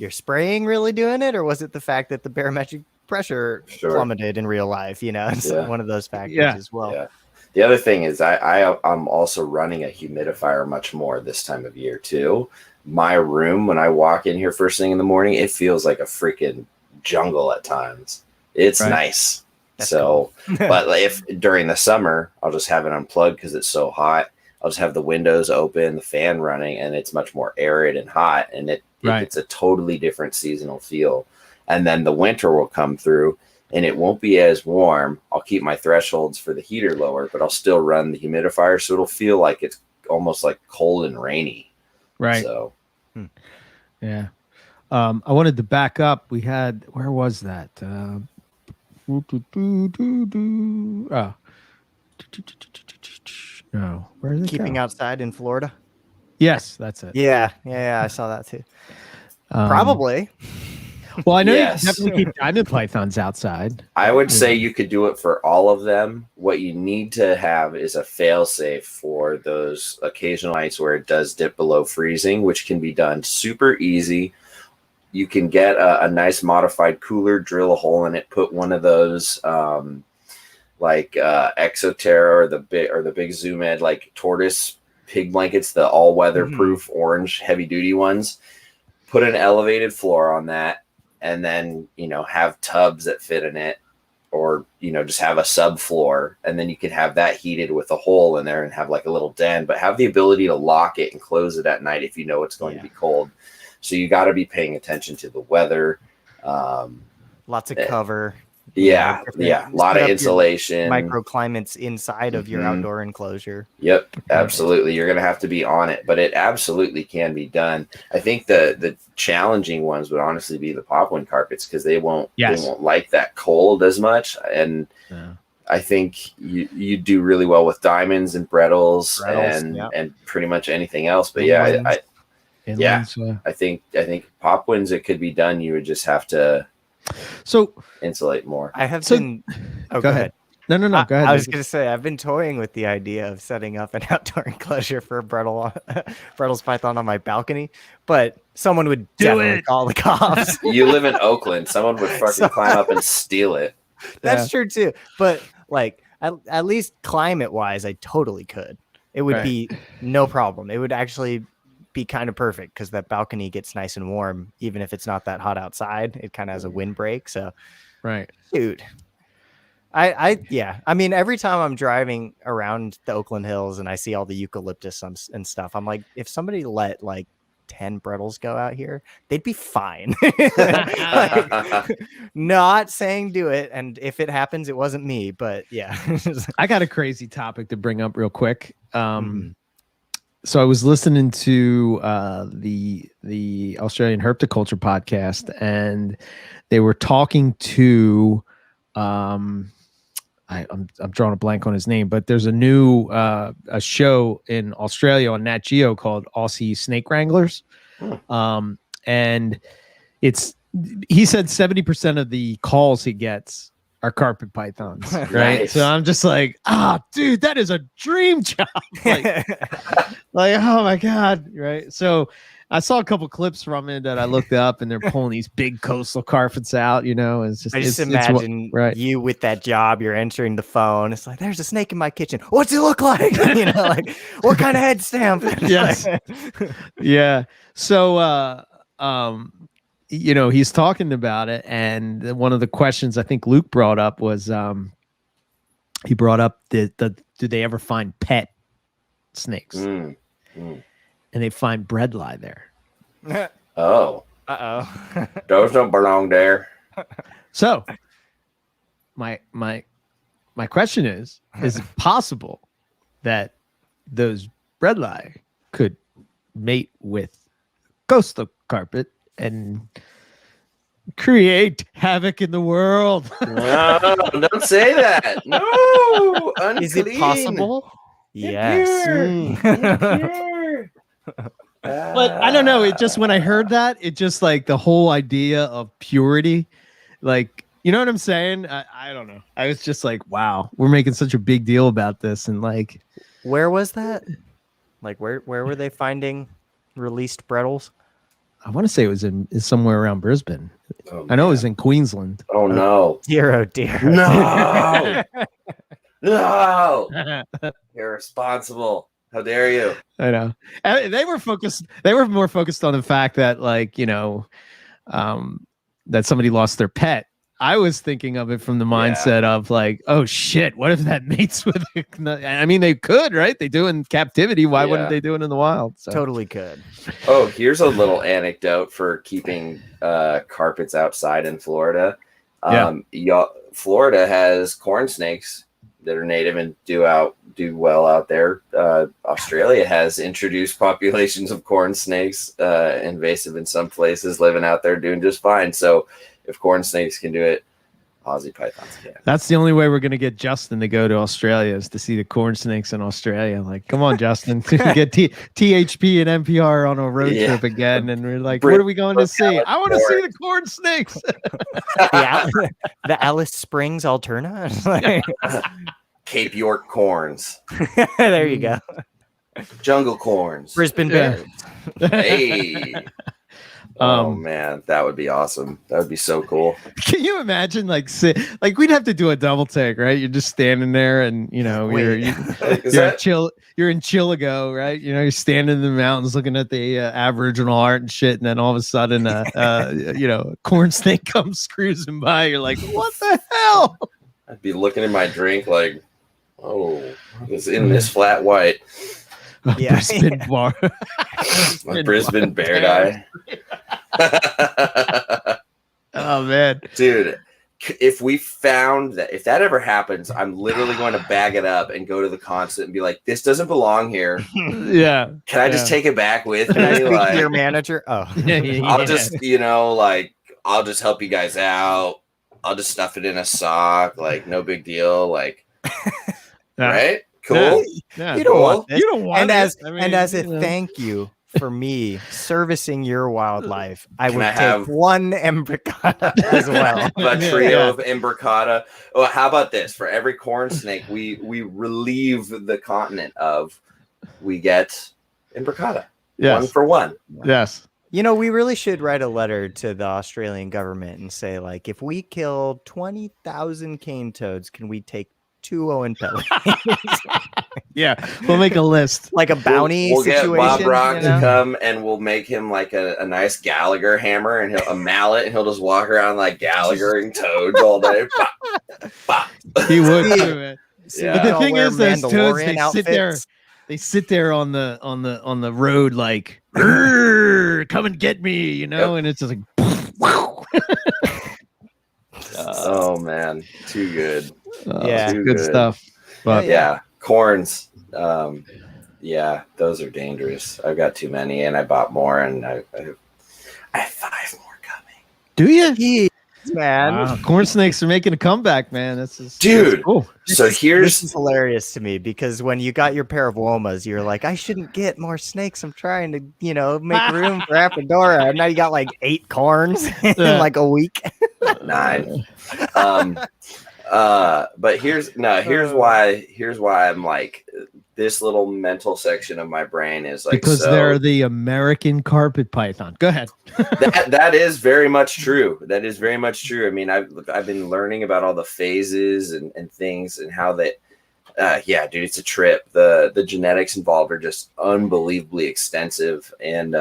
spraying really doing it? Or was it the fact that the barometric pressure plummeted in real life? It's one of those factors as well. Yeah. The other thing is I'm also running a humidifier much more this time of year too. My room, when I walk in here first thing in the morning, it feels like a freaking jungle at times. It's nice. That's cool. But if during the summer, I'll just have it unplugged because it's so hot. I'll just have the windows open, the fan running, and it's much more arid and hot. And it's a totally different seasonal feel. And then the winter will come through and it won't be as warm. I'll keep my thresholds for the heater lower, but I'll still run the humidifier. So it'll feel like it's almost like cold and rainy. Right. So, yeah. I wanted to back up. We had, where was that? No, where is it? Keeping outside in Florida. Yes, that's it. Yeah, I saw that too. Probably. Well, I know you can definitely keep diamond pythons outside. I would say you could do it for all of them. What you need to have is a fail-safe for those occasional nights where it does dip below freezing, which can be done super easy. You can get a nice modified cooler, drill a hole in it, put one of those Exoterra or the big Zoom Ed like tortoise pig blankets, the all weatherproof orange heavy duty ones. Put an elevated floor on that, and then have tubs that fit in it, or just have a subfloor, and then you can have that heated with a hole in there and have like a little den, but have the ability to lock it and close it at night if it's going to be cold. So you got to be paying attention to the weather. Lots of cover. Yeah. A lot of insulation. Microclimates inside of your outdoor enclosure. Yep, absolutely. You're going to have to be on it, but it absolutely can be done. I think the challenging ones would honestly be the popwind carpets, because they won't like that cold as much. And I think you do really well with diamonds and Brettles and pretty much anything else. But I think popwinds, it could be done. You would just have to insulate more. I have been. Oh, go ahead. No, go ahead. I was going to say, I've been toying with the idea of setting up an outdoor enclosure for a Brettles python on my balcony, but someone would definitely call the cops. You live in Oakland. Someone would fucking climb up and steal it. That's true too. But like, at least climate wise, I totally could. It would be no problem. It would actually be kind of perfect, because that balcony gets nice and warm even if it's not that hot outside. It kind of has a windbreak, so dude, I mean, every time I'm driving around the Oakland Hills and I see all the eucalyptus and stuff, I'm like, if somebody let like 10 Brettles go out here, they'd be fine. Not saying do it, and if it happens, it wasn't me, but I got a crazy topic to bring up real quick. So I was listening to the Australian Herpetoculture podcast, and they were talking to I'm drawing a blank on his name, but there's a new a show in Australia on Nat Geo called Aussie Snake Wranglers, and he said 70% of the calls he gets are carpet pythons, right? Nice. So I'm just like, dude, that is a dream job. Like, oh my God, right? So I saw a couple clips from it that I looked up, and they're pulling these big coastal carpets out. It's just, I just imagine you with that job. You're answering the phone. It's like, there's a snake in my kitchen. What's it look like? Like, what kind of head stamp? Yes. Yeah. So, he's talking about it, and one of the questions I think Luke brought up was, he brought up do they ever find pet snakes? And they find breadlie there. Oh. Uh-oh. Those don't belong there. So my question is it possible that those bredli could mate with coastal carpet and create havoc in the world? No, don't say that. No, unclean. Is it possible? Yes. Impure. But I don't know. It just, when I heard that, it just like the whole idea of purity, like, you know what I'm saying? I don't know. I was just like, wow, we're making such a big deal about this. And like, where was that? Like, where were they finding released Brettles? I want to say it was in somewhere around Brisbane. Oh, I know it was in Queensland. Oh no. Dear, oh dear. No. No. Irresponsible. How dare you? I know. And they were focused. They were more focused on the fact that, like, you know, that somebody lost their pet. I was thinking of it from the mindset of like, oh shit, what if that mates with? I mean, they could, right? They do in captivity. Why wouldn't they do it in the wild? So. Totally could. Oh, here's a little anecdote for keeping carpets outside in Florida. Florida has corn snakes that are native and do well out there. Australia has introduced populations of corn snakes, invasive in some places, living out there doing just fine. So if corn snakes can do it, Aussie pythons can. That's the only way we're gonna get Justin to go to Australia, is to see the corn snakes in Australia. Like, come on, Justin, get THP and NPR on a road trip again, and we're like, what are we going to see? I want to see the corn snakes. The Alice Springs Alterna. Cape York corns. There you go. Jungle corns. Brisbane Bears. Hey. Oh man, that would be awesome. That would be so cool. Can you imagine, like we'd have to do a double take, right? You're just standing there, and you know you're in Chiligo, right? You know, you're standing in the mountains looking at the Aboriginal art and shit, and then all of a sudden, you know, a corn snake comes cruising by. You're like, what the hell? I'd be looking at my drink like, oh, it's in this flat white. Yeah. Brisbane bar. My Brisbane bear die. Oh man, dude, if we found that, if that ever happens, I'm literally going to bag it up and go to the consulate and be like, this doesn't belong here. Yeah. Can I just take it back with me? Like, your manager? Oh, I'll just, you know, like, I'll just help you guys out. I'll just stuff it in a sock. Like, no big deal. Like, right? Cool. Yeah. You don't want this. You don't want it. And as a thank you for me servicing your wildlife, I would take one imbricata as well. A trio of imbricata. Oh, how about this? For every corn snake we relieve the continent of, we get imbricata. Yes. One for one. Yes. You know, we really should write a letter to the Australian government and say, like, if we kill 20,000 cane toads, can we take 2 Owen Pelly? Yeah, we'll make a list, like a bounty we'll situation. Get Bob Rock to come, and we'll make him like a nice Gallagher hammer, and a mallet, and he'll just walk around like Gallagher and toads all day. Bop, bop. He would too, man. Yeah. But the thing is, those toads, they sit there on the road like, come and get me, you know, and it's just like, oh man, too good. Too good stuff. But yeah, corns. Yeah, those are dangerous. I've got too many, and I bought more, and I have 5 more coming. Do you? Jeez, man, wow. Corn snakes are making a comeback, man. Dude. Cool. So this is hilarious to me, because when you got your pair of womas, you're like, I shouldn't get more snakes. I'm trying to, you know, make room for Apodora. And now you got like 8 corns in like a week. 9. But here's why I'm like, this little mental section of my brain is like, because they're the American carpet python. Go ahead. that is very much true. That is very much true. I mean, I've been learning about all the phases and things, and how that yeah, dude, it's a trip. The genetics involved are just unbelievably extensive. And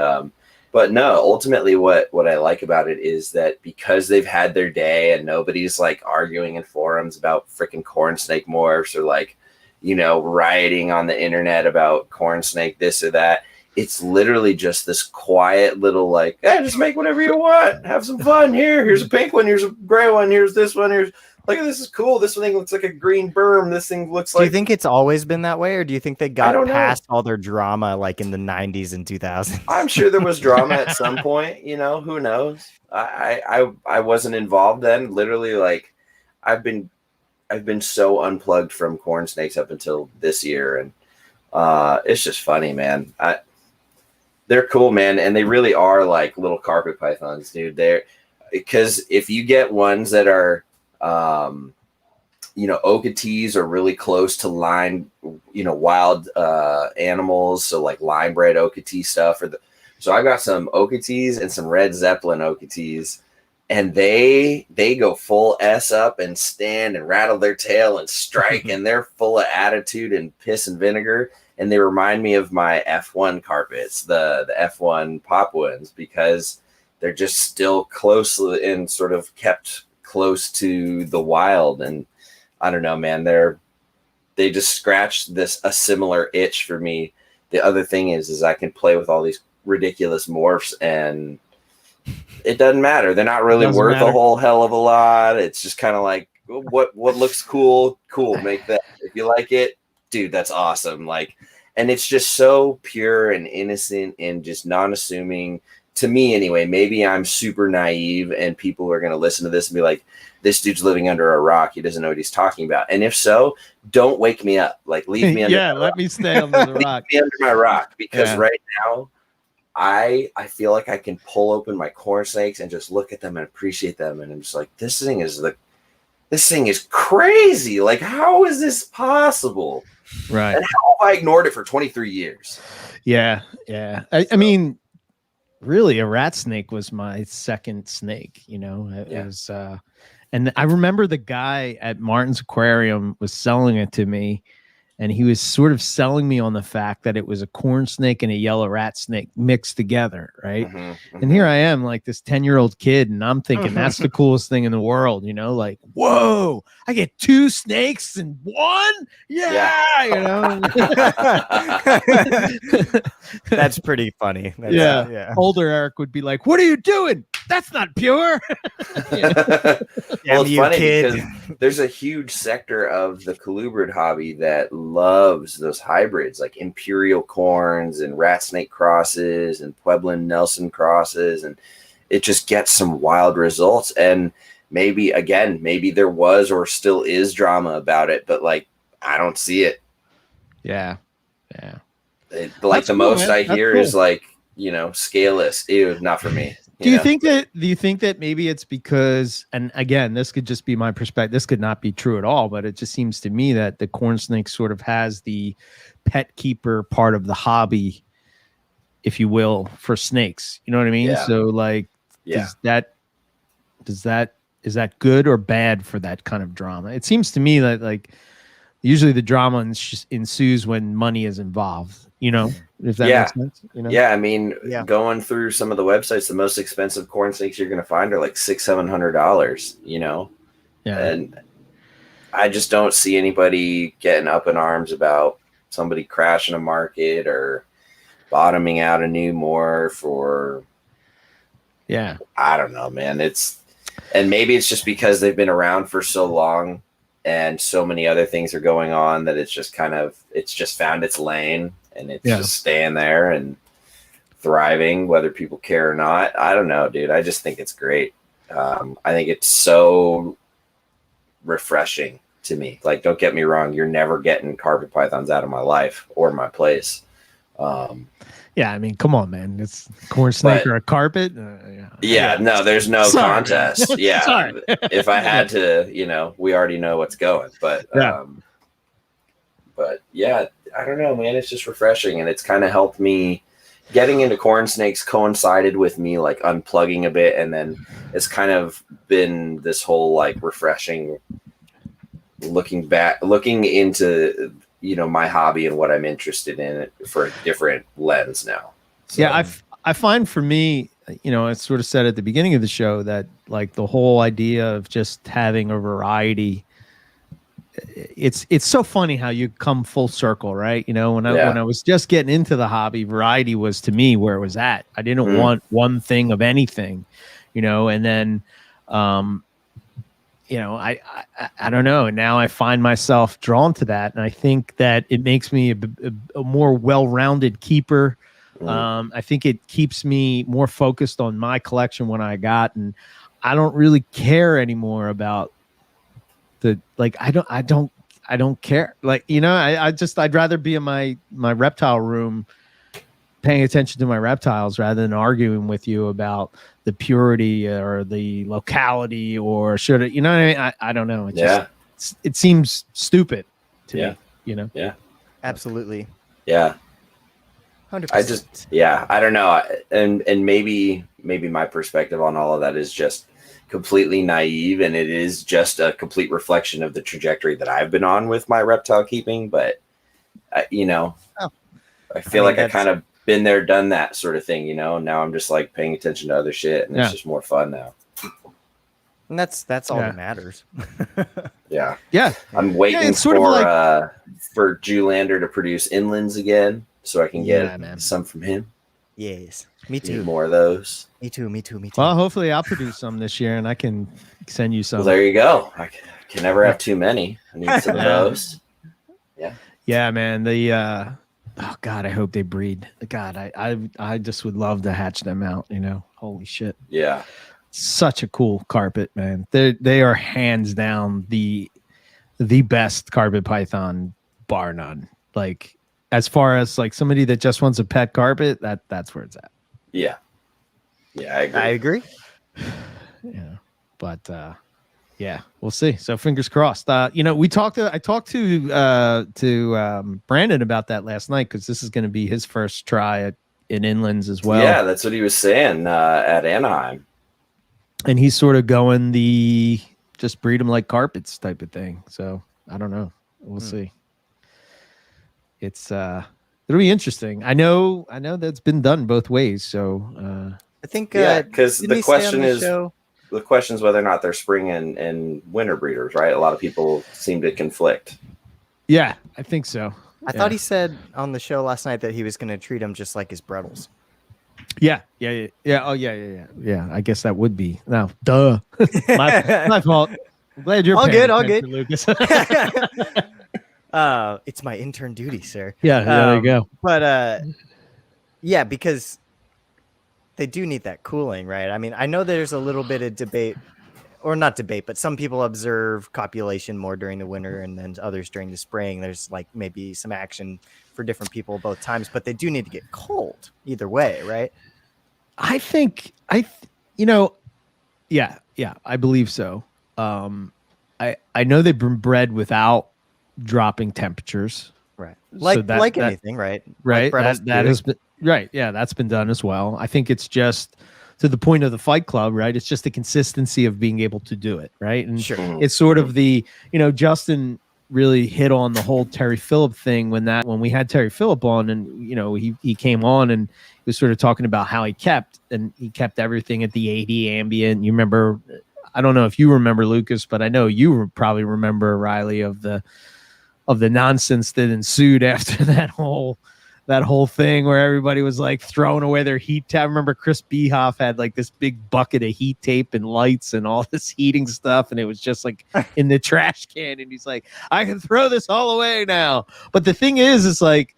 but no, ultimately what I like about it is that because they've had their day and nobody's like arguing in forums about freaking corn snake morphs, or like, you know, rioting on the internet about corn snake this or that. It's literally just this quiet little like, just make whatever you want, have some fun. Here's a pink one, here's a gray one, here's this one, here's look at this is cool. This thing looks like a green berm. This thing looks like. Do you think it's always been that way, or do you think they got don't know. past all their drama like in the 90s and 2000s? I'm sure there was drama at some point. You know, who knows? I wasn't involved then. Literally, like I've been so unplugged from corn snakes up until this year, and it's just funny, man. They're cool, man, and they really are like little carpet pythons, dude. They're because if you get ones that are, Oketees are really close to line, wild animals, so like line bred Oketee stuff. So I got some Oketees and some Red Zeppelin Oketees, and they go full S up and stand and rattle their tail and strike, and they're full of attitude and piss and vinegar. And they remind me of my F1 carpets, the F1 Papuans, because they're just still closely and sort of kept close to the wild. And I don't know, man, they just scratched a similar itch for me. The other thing is I can play with all these ridiculous morphs, and it doesn't matter. They're not really worth a whole hell of a lot. It's just kind of like what looks cool, make that. If you like it, dude, that's awesome. Like, and it's just so pure and innocent and just non-assuming to me anyway. Maybe I'm super naive and people are going to listen to this and be like, this dude's living under a rock. He doesn't know what he's talking about. And if so, don't wake me up. Like, leave me under let rock. Me stay under the rock. Leave me under my rock, because right now I feel like I can pull open my corn snakes and just look at them and appreciate them. And I'm just like, this thing is crazy. Like, how is this possible? Right. And how have I ignored it for 23 years? Yeah. I mean, really, a rat snake was my second snake. It was, and I remember the guy at Martin's Aquarium was selling it to me, and he was sort of selling me on the fact that it was a corn snake and a yellow rat snake mixed together, right? And here I am, like this 10-year-old kid, and I'm thinking that's the coolest thing in the world, like, whoa, I get 2 snakes in one? Yeah. That's pretty funny. Older Eric would be like, what are you doing? That's not pure. Well, it's funny because there's a huge sector of the colubrid hobby that loves those hybrids, like imperial corns and rat snake crosses and Puebloan Nelson crosses, and it just gets some wild results. And maybe there was or still is drama about it, but like I don't see it. Yeah. Like the most I hear is like, scaleless. Ew, not for me. Do you think that maybe it's because, and again, this could just be my perspective, this could not be true at all, but it just seems to me that the corn snake sort of has the pet keeper part of the hobby, if you will, for snakes. You know what I mean? Yeah. So like, is that good or bad for that kind of drama? It seems to me that like usually the drama ensues when money is involved, if that makes sense. Yeah, I mean, going through some of the websites, the most expensive corn snakes you're going to find are like $600-$700, and I just don't see anybody getting up in arms about somebody crashing a market or bottoming out a new morph, or I don't know, man. And maybe it's just because they've been around for so long and so many other things are going on that it's just found its lane, and it's just staying there and thriving, whether people care or not. I don't know, dude. I just think it's great. I think it's so refreshing to me. Like, don't get me wrong. You're never getting carpet pythons out of my life or my place. I mean, come on, man. It's corn snake or a carpet. No, there's no contest. Yeah. Sorry. If I had to, we already know what's going, but I don't know, man. It's just refreshing, and it's kind of helped me. Getting into corn snakes coincided with me like unplugging a bit, and then it's kind of been this whole like refreshing looking into my hobby and what I'm interested in for a different lens now. So. Yeah, I find for me, I sort of said at the beginning of the show that like the whole idea of just having a variety, it's so funny how you come full circle, right? When I was just getting into the hobby, variety was to me where it was at. I didn't want one thing of anything, and then I don't know. And now I find myself drawn to that. And I think that it makes me a more well-rounded keeper. I think it keeps me more focused on my collection when I got, and I don't really care anymore about I don't care. Like, I'd rather be in my reptile room paying attention to my reptiles rather than arguing with you about the purity or the locality or should it, you know what I mean? I don't know. It seems stupid to me, Yeah. Absolutely. Yeah. 100%. I don't know. And maybe my perspective on all of that is just completely naive, and it is just a complete reflection of the trajectory that I've been on with my reptile keeping. But I feel like I kind of been there, done that sort of thing, Now I'm just like paying attention to other shit, and it's just more fun now. And that's all that matters. Yeah. I'm waiting for Julander to produce inlands again, so I can get some from him. Yes, me too. Need more of those. Me too. Well, hopefully I'll produce some this year, and I can send you some. Well, there you go. I can never have too many. I need some of those. Yeah, man. Oh God, I hope they breed. God, I just would love to hatch them out. Holy shit. Yeah. Such a cool carpet, man. They are hands down the best carpet python, bar none. Like, as far as like somebody that just wants a pet carpet, that's where it's at. Yeah, I agree. But we'll see. So fingers crossed. I talked to Brandon about that last night, because this is going to be his first try in inlands as well. Yeah, that's what he was saying at Anaheim. And he's sort of going the just breed them like carpets type of thing. So I don't know. We'll see. It'll be interesting. I know that's been done both ways. So I think because the question is whether or not they're spring and winter breeders, right? A lot of people seem to conflict. Yeah, I think so. I thought he said on the show last night that he was going to treat them just like his Brettles. Yeah. Oh, yeah. I guess that would be. No, duh. my fault. I'm glad you're all good, Lucas. It's my intern duty, sir. Yeah, there you go. But because they do need that cooling, right? I mean, I know there's a little bit of debate, or not debate, but some people observe copulation more during the winter and then others during the spring. There's like maybe some action for different people both times, but they do need to get cold either way, right? I think I believe so. I know they've been bred without dropping temperatures, right? Like anything, right? Right. That has been right. Yeah, that's been done as well. I think it's just to the point of the Fight Club, right? It's just the consistency of being able to do it, right? And it's sort of the Justin really hit on the whole Terry Phillip thing when we had Terry Phillip on, and he came on and he was sort of talking about how he kept everything at the 80 ambient. You remember? I don't know if you remember, Lucas, but I know you probably remember, Riley, of the nonsense that ensued after that whole thing where everybody was like throwing away their heat tape. I remember Chris Behoff had like this big bucket of heat tape and lights and all this heating stuff, and it was just like in the trash can, and he's like, I can throw this all away now. But the thing is like,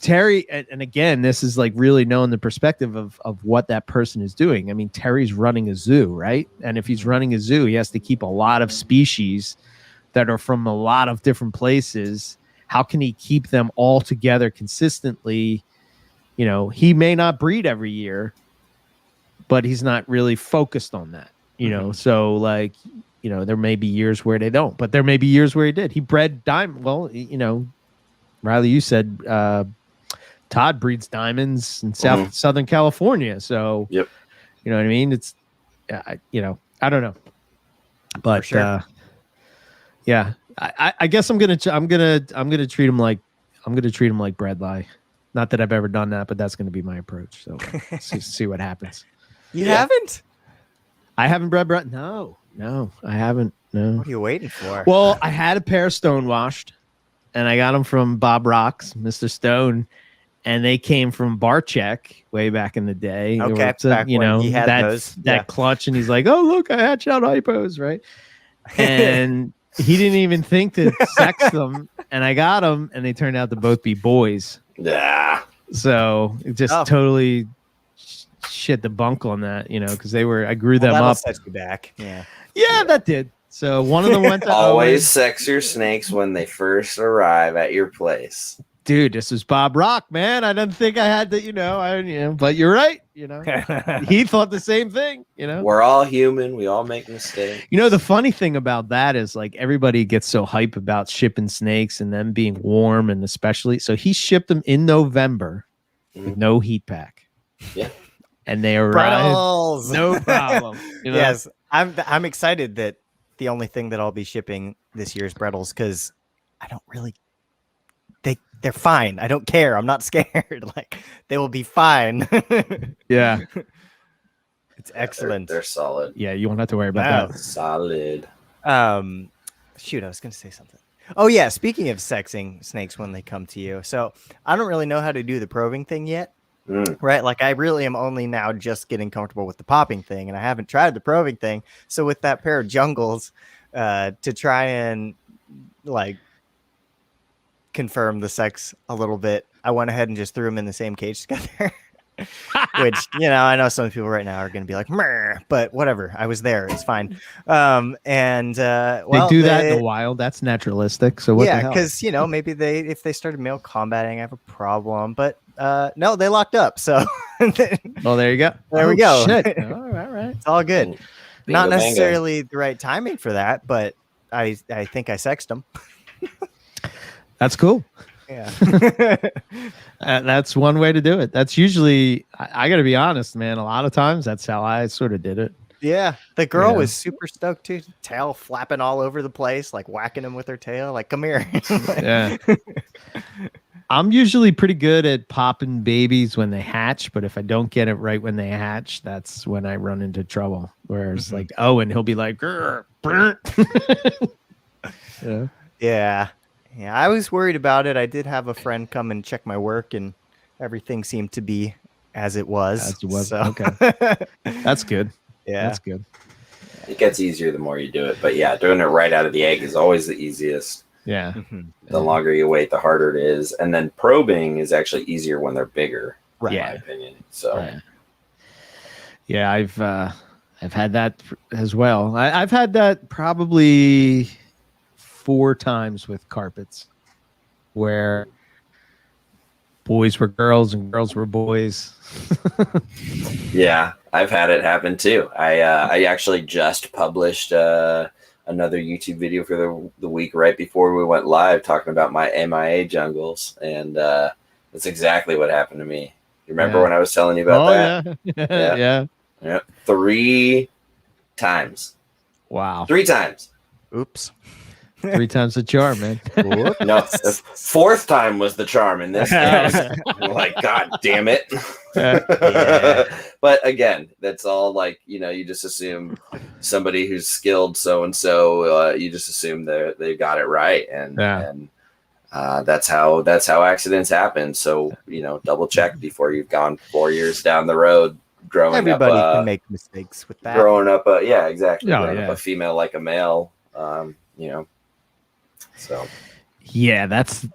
Terry, and again, this is like really knowing the perspective of what that person is doing. I mean, Terry's running a zoo, right? And if he's running a zoo, he has to keep a lot of species that are from a lot of different places. How can he keep them all together consistently? He may not breed every year, but he's not really focused on that, So like, there may be years where they don't, but there may be years where he did. He bred diamond. Well, Riley, you said Todd breeds diamonds in Southern California. So, yep. You know what I mean? It's, I don't know, but yeah. I guess I'm gonna treat him like Bredli. Not that I've ever done that, but that's gonna be my approach. So see what happens. You haven't? I haven't bred Brett. No, I haven't. No. What are you waiting for? Well, I had a pair stonewashed, and I got them from Bob Rocks, Mr. Stone, and they came from Barcheck way back in the day. Okay, It's a, back you when know, he had those. that clutch, and he's like, "Oh, look, I hatched out hypos," right? And he didn't even think to sex them, and I got them, and they turned out to both be boys. Yeah. So it just totally shit the bunk on that, you know, because I grew them that'll up. set you back. Yeah, that did. So one of them went to always sex your snakes when they first arrive at your place. Dude, this is Bob Rock, man. I didn't think I had to, but you're right. He thought the same thing, We're all human. We all make mistakes. The funny thing about that is like everybody gets so hype about shipping snakes and them being warm, and especially, so he shipped them in November with no heat pack. Yeah. And they arrived. No problem. Yes. I'm excited that the only thing that I'll be shipping this year is Brettles, because I don't really, they're fine. I don't care. I'm not scared. Like, they will be fine. Yeah. It's excellent. They're solid. Yeah, you won't have to worry about that. Solid. Shoot, I was going to say something. Oh, yeah. Speaking of sexing snakes when they come to you. So I don't really know how to do the probing thing yet. Right? Like, I really am only now just getting comfortable with the popping thing, and I haven't tried the probing thing. So with that pair of jungles, to try and like confirm the sex a little bit, I went ahead and just threw them in the same cage together. Which, I know some people right now are going to be like, "Meh," but whatever. I was there. It's fine. Well, they do that in the wild. That's naturalistic. So what? Yeah, because maybe if they started male combating, I have a problem. But no, they locked up. So well, there you go. There we go. Shit. All right. It's all good. Bingo, not necessarily the right timing for that, but I think I sexed them. That's cool. Yeah. That's one way to do it. That's usually, I got to be honest, man. A lot of times that's how I sort of did it. Yeah. The girl was super stoked too. Tail flapping all over the place, like whacking him with her tail. Like, come here. Yeah. I'm usually pretty good at popping babies when they hatch, but if I don't get it right when they hatch, that's when I run into trouble. Whereas like Owen, he'll be like, "Grr, brr." Yeah. Yeah, I was worried about it. I did have a friend come and check my work, and everything seemed to be as it was. As it was. So. Okay. That's good. Yeah. That's good. It gets easier the more you do it. But yeah, doing it right out of the egg is always the easiest. Yeah. The longer you wait, the harder it is. And then probing is actually easier when they're bigger, in my opinion. So yeah, I've had that as well. I've had that probably 4 times with carpets, where boys were girls and girls were boys. Yeah, I've had it happen too. I actually just published another YouTube video for the week right before we went live, talking about my MIA jungles, and that's exactly what happened to me. You remember when I was telling you about that? Yeah. 3 times. Wow. 3 times. Oops. 3 times the charm, man. No, the 4th time was the charm in this case. Like, God damn it. But again, that's all like, you just assume somebody who's skilled so-and-so, you just assume they got it right. And that's how accidents happen. So, double check before you've gone 4 years down the road. Everybody can make mistakes with that. Growing up, yeah, exactly. Growing up a female like a male, So yeah, that's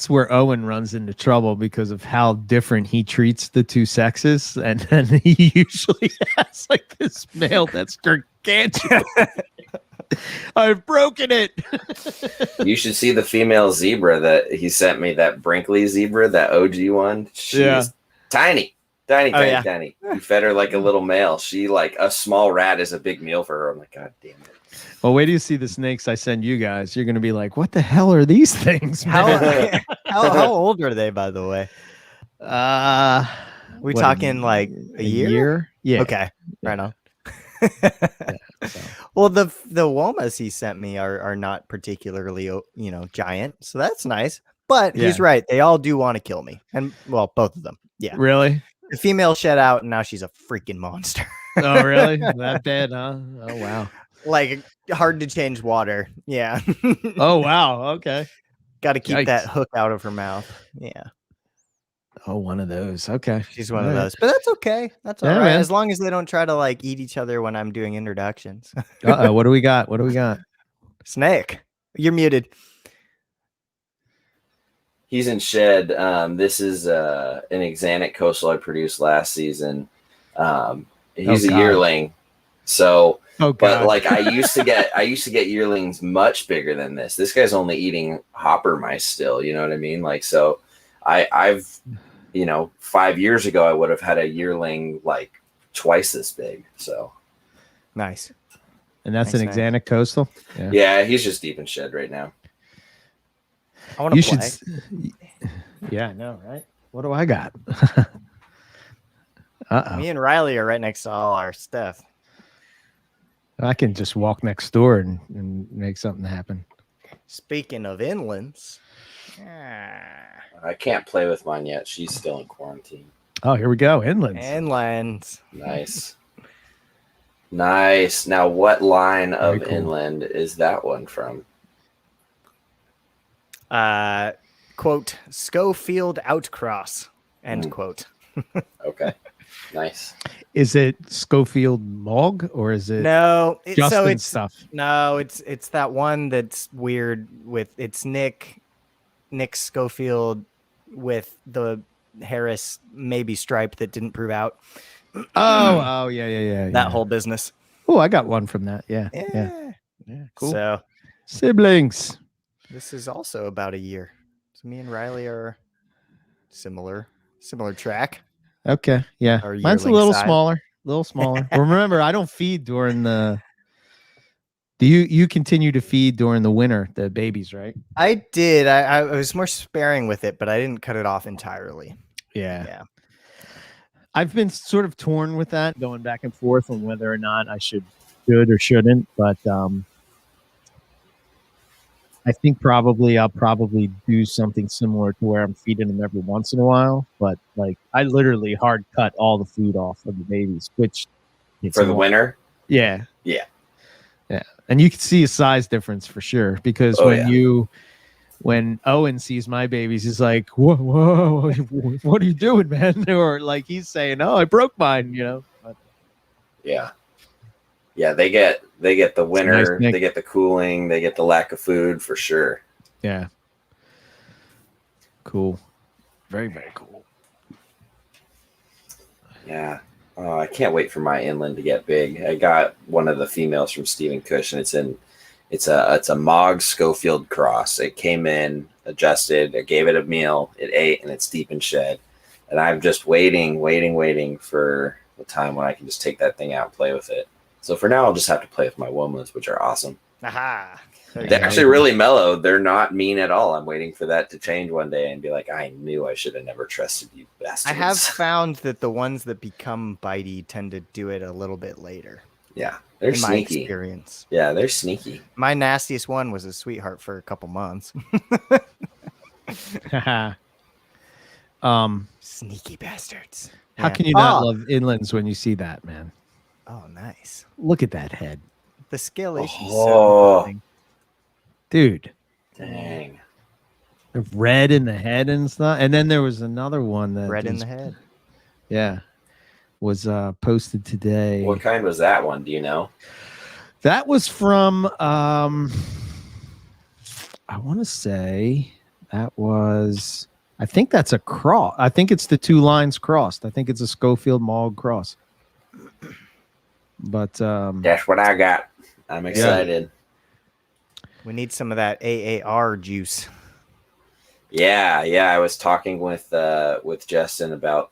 where Owen runs into trouble because of how different he treats the 2 sexes, and then he usually has like this male that's gargantuan. I've broken it. You should see the female zebra that he sent me, that Brinkley zebra, that OG one. She's tiny. Tiny. He fed her like a little male. She, like a small rat, is a big meal for her. I'm like, God damn it. Well, wait till you see the snakes I send you guys. You're going to be like, what the hell are these things? How old are they, by the way? We talking like a year? Yeah. Okay. Right on. Well, the womas he sent me are not particularly, giant. So that's nice. But he's right. They all do want to kill me. And, well, both of them. Yeah. Really? The female shed out, and now she's a freaking monster. Oh, really? That bad, huh? Oh, wow. Like, hard to change water. Yeah. Oh, wow. Okay. Got to keep that Yikes. hook out of her mouth. Yeah. Oh, one of those. Okay. She's one All of right. those. But that's okay. That's all Yeah, right. man. As long as they don't try to like eat each other when I'm doing introductions. Uh-oh. What do we got? What do we got? Snake. You're muted. He's in shed. This is an Exanic coastal I produced last season. He's a God. yearling. So, Oh, but God. like I used to get yearlings much bigger than this. This guy's only eating hopper mice still. You know what I mean? Like, so I've 5 years ago I would have had a yearling like twice this big. So Nice. And that's Thanks, an Nick. Exanic coastal? yeah, he's just deep in shed right now. I want You to play. should. Yeah, I know, right? What do I got? Uh-oh. Me and Riley are right next to all our stuff. I can just walk next door and make something happen. Speaking of inlands. I can't play with mine yet. She's still in quarantine. Oh, here we go. Inlands. Inlands. Nice. Nice. Now, what line of Very cool. inland is that one from? Quote, Schofield Outcross. End quote. Okay. Nice. Is it Schofield Mog or is it No, Justin stuff? No, it's that one that's weird with it's Nick Schofield with the Harris maybe stripe that didn't prove out. Oh, yeah. That whole business. Oh, I got one from that. Yeah. Cool. So Siblings. this is also about a year. So me and Riley are similar track. Okay. Yeah. Our Mine's a yearling little size. smaller. Well, remember, I don't feed during the. Do you continue to feed during the winter, the babies, right? I did. I was more sparing with it, but I didn't cut it off entirely. Yeah. I've been sort of torn with that, going back and forth on whether or not I should or shouldn't. But I think I'll probably do something similar to where I'm feeding them every once in a while. But like I literally hard cut all the food off of the babies, which For the winter? Yeah. Yeah. And you can see a size difference for sure because when Owen sees my babies, he's like, whoa, what are you doing, man? Or like he's saying, oh, I broke mine, But, yeah. They get the winter, nice they get the cooling, they get the lack of food for sure. Yeah. Cool. Very, very cool. Yeah. Oh, I can't wait for my inland to get big. I got one of the females from Stephen Cush, and it's a Mog Schofield cross. It came in, adjusted, I gave it a meal, it ate, and it's deep in shed. And I'm just waiting for the time when I can just take that thing out and play with it. So for now, I'll just have to play with my womas, which are awesome. Aha. They're actually really mellow. They're not mean at all. I'm waiting for that to change one day and be like, I knew I should have never trusted you bastards. I have found that the ones that become bitey tend to do it a little bit later. Yeah, they're in sneaky. My experience. Yeah, they're sneaky. My nastiest one was a sweetheart for a couple months. Sneaky bastards. How can you not love inlands when you see that, man? Oh, nice. Look at that head. The scalation. Oh, dude. Dang. The red in the head and stuff. And then there was another one that red in the head. Yeah. Was posted today. What kind was that one? Do you know? That was from I want to say that was I think that's a cross. I think it's the two lines crossed. I think it's a Schofield Mog cross. But that's what I got. I'm excited. We need some of that AAR juice. Yeah. I was talking with Justin about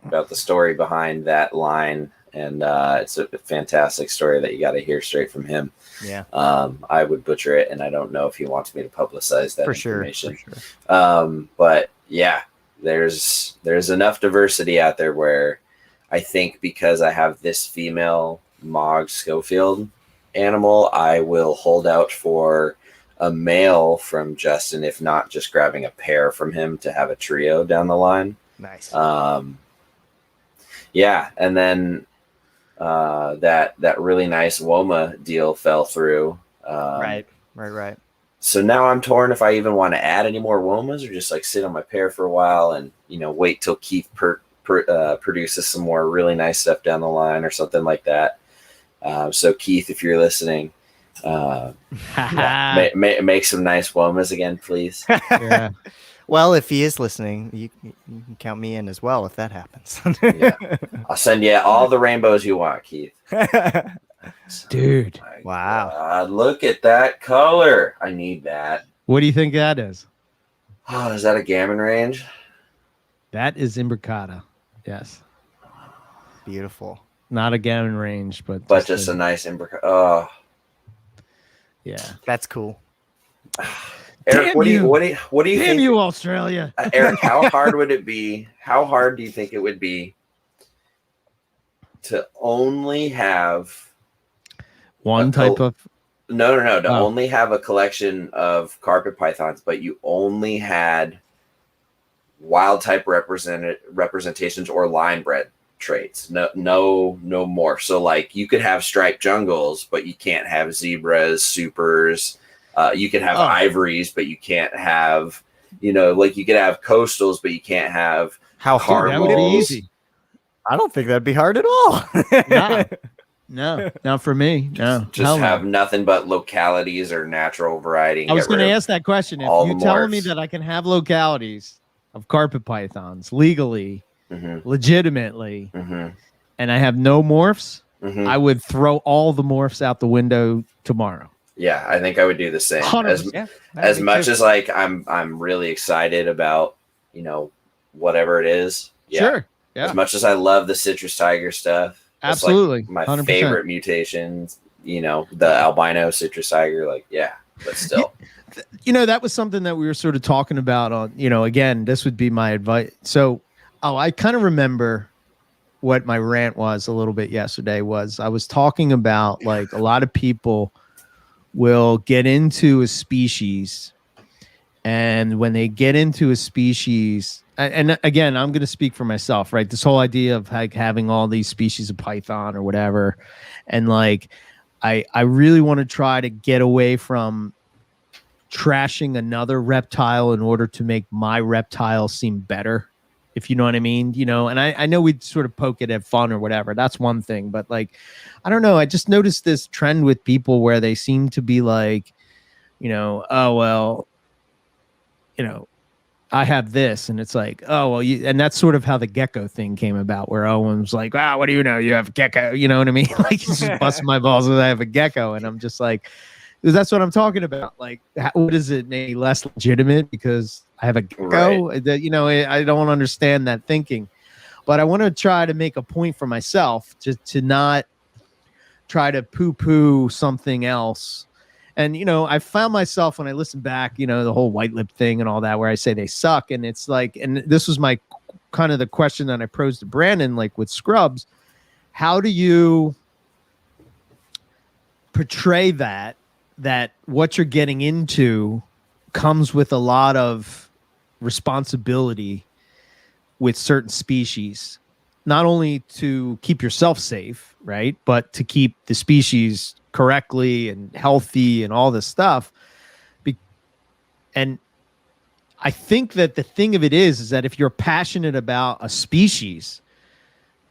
the story behind that line, and it's a fantastic story that you got to hear straight from him. Yeah. I would butcher it, and I don't know if he wants me to publicize that information. For sure. But yeah, there's enough diversity out there where I think because I have this female Mog Schofield animal, I will hold out for a male from Justin, if not just grabbing a pair from him to have a trio down the line. Nice. Yeah, and then that really nice Woma deal fell through. Right. So now I'm torn if I even want to add any more womas or just like sit on my pair for a while and, wait till Keith produces some more really nice stuff down the line or something like that. So Keith, if you're listening, make some nice womas again, please. Yeah. Well, if he is listening, you can count me in as well if that happens. Yeah. I'll send you all the rainbows you want, Keith. Dude. Wow. God, look at that color. I need that. What do you think that is? Oh, is that a gammon range? That is imbricata. Yes. Beautiful. Not a gammon range, but just a nice imbricata. Oh. Yeah. That's cool. Eric, what do you Damn think? you, Australia. Eric, how hard would it be? How hard do you think it would be to only have one type of only have a collection of carpet pythons, but you only had wild type representations or line bred traits? No more. So like you could have striped jungles, but you can't have zebras, supers. You can have ivories, but you can't have, like you could have coastals, but you can't have hard that would be easy. I don't think that'd be hard at all. No, not for me. No, just have nothing but localities or natural variety. I was going to ask that question. If you telling me that I can have localities of carpet pythons legally, legitimately, and I have no morphs, I would throw all the morphs out the window tomorrow. Yeah, I think I would do the same. As much as like I'm really excited about, whatever it is. Yeah. Sure. Yeah. As much as I love the citrus tiger stuff. Absolutely. Like my 100%. favorite mutations, the albino citrus tiger, but still. That was something that we were sort of talking about on, again, this would be my advice. So, I kind of remember what my rant was a little bit yesterday was I was talking about like a lot of people will get into a species, and when they get into a species, and again, I'm going to speak for myself, right? This whole idea of like having all these species of python or whatever. And like, I really want to try to get away from trashing another reptile in order to make my reptile seem better, if you know what I mean, and I know we'd sort of poke it at fun or whatever. That's one thing, but like, I don't know. I just noticed this trend with people where they seem to be like, oh, well, I have this, and it's like, oh, well, and that's sort of how the Gecko thing came about, where Owen was like, wow, what do you know? You have Gecko, you know what I mean? Like, he's just busting my balls that I have a Gecko, and I'm just like, that's what I'm talking about. Like, what is it maybe less legitimate because I have a Gecko? Right. I don't understand that thinking, but I want to try to make a point for myself to not try to poo-poo something else. And, I found myself when I listen back, the whole white lip thing and all that, where I say they suck. And it's like, and this was my kind of the question that I posed to Brandon, like with scrubs, how do you portray that what you're getting into comes with a lot of responsibility with certain species, not only to keep yourself safe, right, but to keep the species correctly and healthy and all this stuff. And I think that the thing of it is that if you're passionate about a species,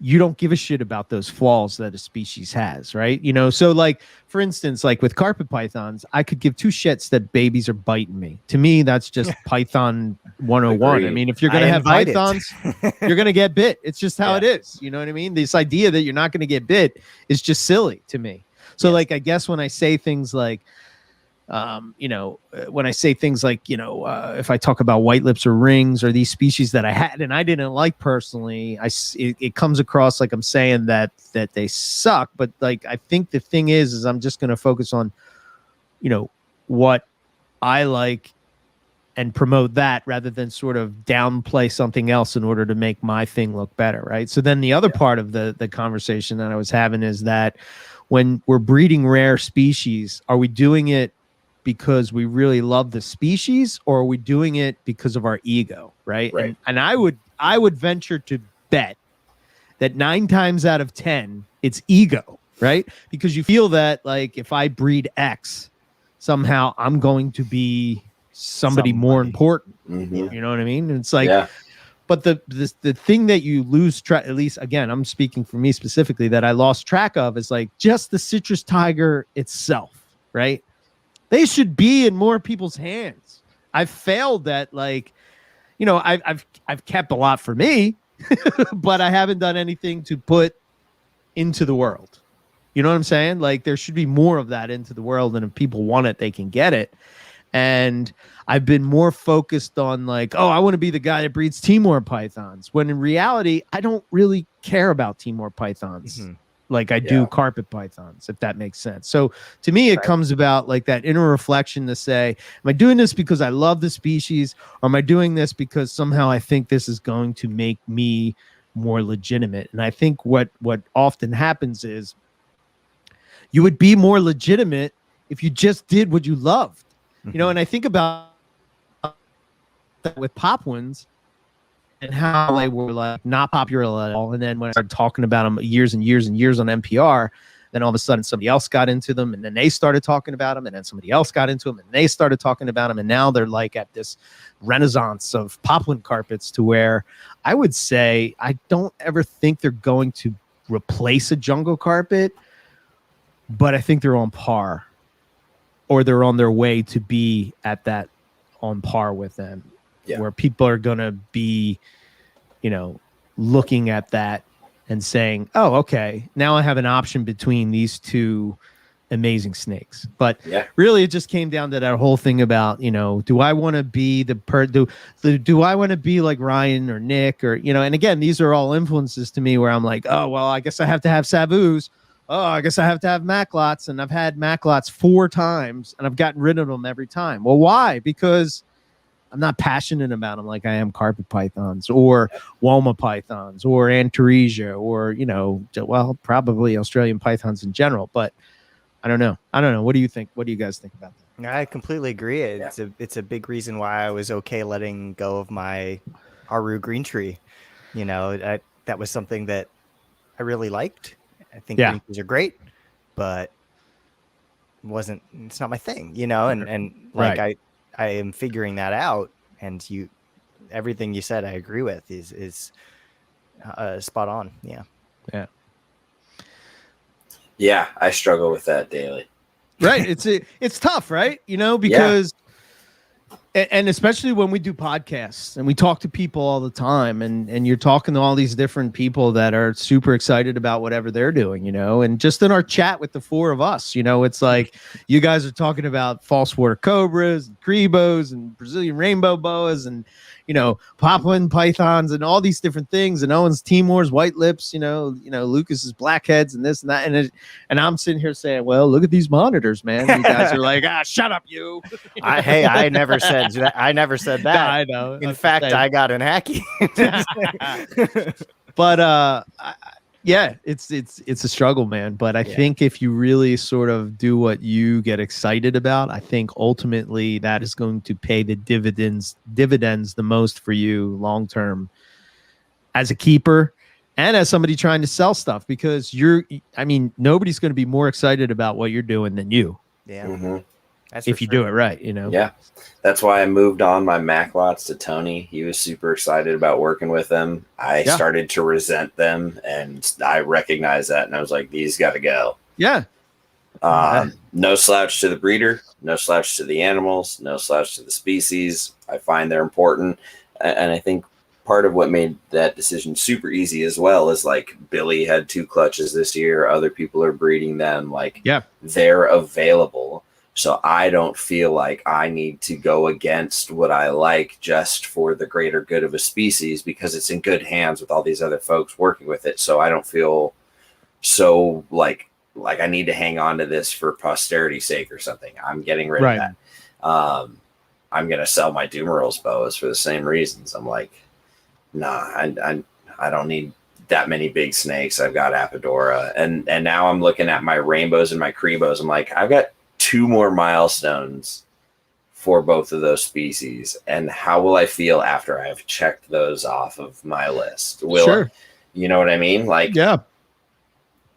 you don't give a shit about those flaws that a species has, right? So like, for instance, like with carpet pythons, I could give two shits that babies are biting me. To me, that's just Python 101. Agreed. I mean, if you're going to have pythons, you're going to get bit. It's just how it is. You know what I mean? This idea that you're not going to get bit is just silly to me. So like, I guess when I say things like, when I say things like, if I talk about white lips or rings or these species that I had and I didn't like personally, it comes across like I'm saying that they suck. But like, I think the thing is I'm just going to focus on, what I like and promote that rather than sort of downplay something else in order to make my thing look better. Right. So then the other part of the conversation that I was having is that when we're breeding rare species, are we doing it because we really love the species, or are we doing it because of our ego, right? And I would venture to bet that 9 times out of 10 it's ego, right? Because you feel that like if I breed X, somehow I'm going to be somebody more important. Mm-hmm. You know what I mean? And it's like, Yeah. but the thing that you lose track, at least again, I'm speaking for me specifically, that I lost track of is like just the citrus tiger itself, right? They should be in more people's hands. I've failed at, like, you know, I've kept a lot for me, but I haven't done anything to put into the world. You know what I'm saying? Like, there should be more of that into the world, and if people want it, they can get it. And I've been more focused on, like, oh, I want to be the guy that breeds Timor pythons, when in reality, I don't really care about Timor pythons like I do carpet pythons, if that makes sense. So to me, it comes about like that inner reflection to say, am I doing this because I love the species, or am I doing this because somehow I think this is going to make me more legitimate? And I think what often happens is you would be more legitimate if you just did what you loved. You know, and I think about that with Popwins and how they were like not popular at all. And then when I started talking about them years and years and years on NPR, then all of a sudden somebody else got into them, and then they started talking about them, and then somebody else got into them, and they started talking about them, and now they're like at this renaissance of Popwin carpets, to where I would say I don't ever think they're going to replace a jungle carpet, but I think they're on par, or they're on their way to be at that, on par with them, where people are going to be, you know, looking at that and saying, oh, okay, now I have an option between these two amazing snakes. But really, it just came down to that whole thing about, you know, do I want to be do I want to be like Ryan or Nick, or, you know, and again, these are all influences to me where I'm like, oh, well, I guess I have to have Savus. Oh, I guess I have to have Maclots, and I've had Maclots 4 times, and I've gotten rid of them every time. Well, why? Because I'm not passionate about them like I am carpet pythons or Woma pythons or Antaresia, or, you know, well, probably Australian pythons in general. But I don't know. What do you think? What do you guys think about that? I completely agree. It's a big reason why I was okay letting go of my Aru green tree. You know, that was something that I really liked. I think green trees are great, but it's not my thing, you know, and like I am figuring that out, and everything you said, I agree with is spot on. Yeah. I struggle with that daily. Right. It's tough, right? You know, because and especially when we do podcasts and we talk to people all the time, and you're talking to all these different people that are super excited about whatever they're doing, you know, and just in our chat with the 4 of us, you know, it's like you guys are talking about false water cobras and Crebos and Brazilian rainbow boas and, you know, Papuan pythons and all these different things, and Owen's Timor's white lips, you know, Lucas's blackheads and this and that, and I'm sitting here saying, well, look at these monitors, man. You guys are like, shut up, you. Hey, I never said that. I never said that. I know. In fact, I got an hacky. But yeah, it's a struggle, man. But I think if you really sort of do what you get excited about, I think ultimately that is going to pay the dividends the most for you long term, as a keeper and as somebody trying to sell stuff, because nobody's going to be more excited about what you're doing than you. Yeah. Mm-hmm. If you do it right, you know. Yeah, that's why I moved on my Maclots to Tony. He was super excited about working with them. I started to resent them, and I recognized that, and I was like, these got to go. Yeah. No slouch to the breeder, no slouch to the animals, no slouch to the species. I find they're important, and I think part of what made that decision super easy as well is, like, Billy had 2 clutches this year. Other people are breeding them. Like, they're available. So I don't feel like I need to go against what I like just for the greater good of a species, because it's in good hands with all these other folks working with it. So I don't feel so like I need to hang on to this for posterity's sake or something. I'm getting rid of that. I'm going to sell my Dumerals boas for the same reasons. I'm like, nah, I don't need that many big snakes. I've got Apodora. And now I'm looking at my rainbows and my Crebos. I'm like, I've got 2 more milestones for both of those species, and how will I feel after I've checked those off of my list? You know what I mean? Like,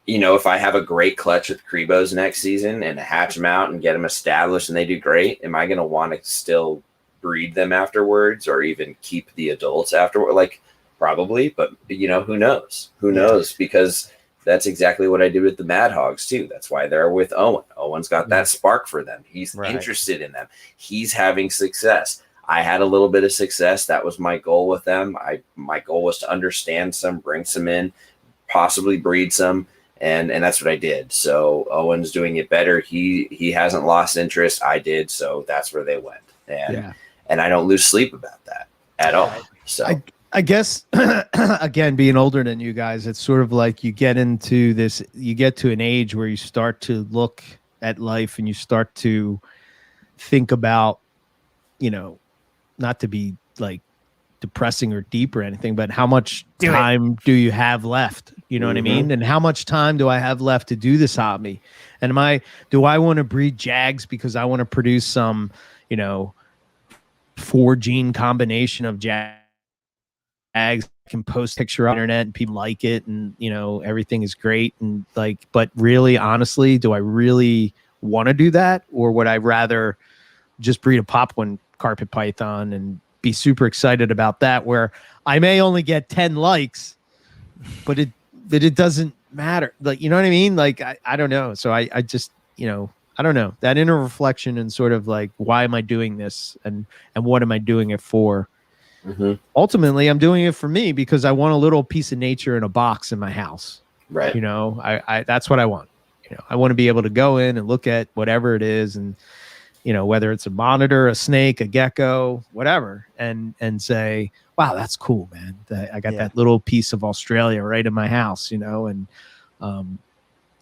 you know, if I have a great clutch with Crebos next season and hatch them out and get them established and they do great, am I going to want to still breed them afterwards or even keep the adults afterward? Like, probably, but you know, who knows? Who knows? Because that's exactly what I did with the Mad Hogs too. That's why they're with Owen. Owen's got that spark for them. He's interested in them. He's having success. I had a little bit of success. That was my goal with them. My goal was to understand some, bring some in, possibly breed some. And that's what I did. So Owen's doing it better. He hasn't lost interest. I did. So that's where they went. And I don't lose sleep about that at all. So I guess again, being older than you guys, it's sort of like you get into this, you get to an age where you start to look at life and you start to think about, you know, not to be like depressing or deep or anything, but how much time do you have left? You know what I mean? And how much time do I have left to do this hobby? And do I want to breed Jags because I want to produce some, you know, 4 gene combination of Jags, can post picture on the internet and people like it and, you know, everything is great. And like, but really, honestly, do I really want to do that? Or would I rather just breed a Papuan carpet python and be super excited about that, where I may only get 10 likes, but it doesn't matter. Like, you know what I mean? Like, I don't know. So I just, you know, I don't know, that inner reflection and sort of like, why am I doing this? And what am I doing it for? Ultimately, I'm doing it for me because I want a little piece of nature in a box in my house. Right. You know, I that's what I want. You know, I want to be able to go in and look at whatever it is, and, you know, whether it's a monitor, a snake, a gecko, whatever, and say, wow, that's cool, man. I got that little piece of Australia right in my house, you know, and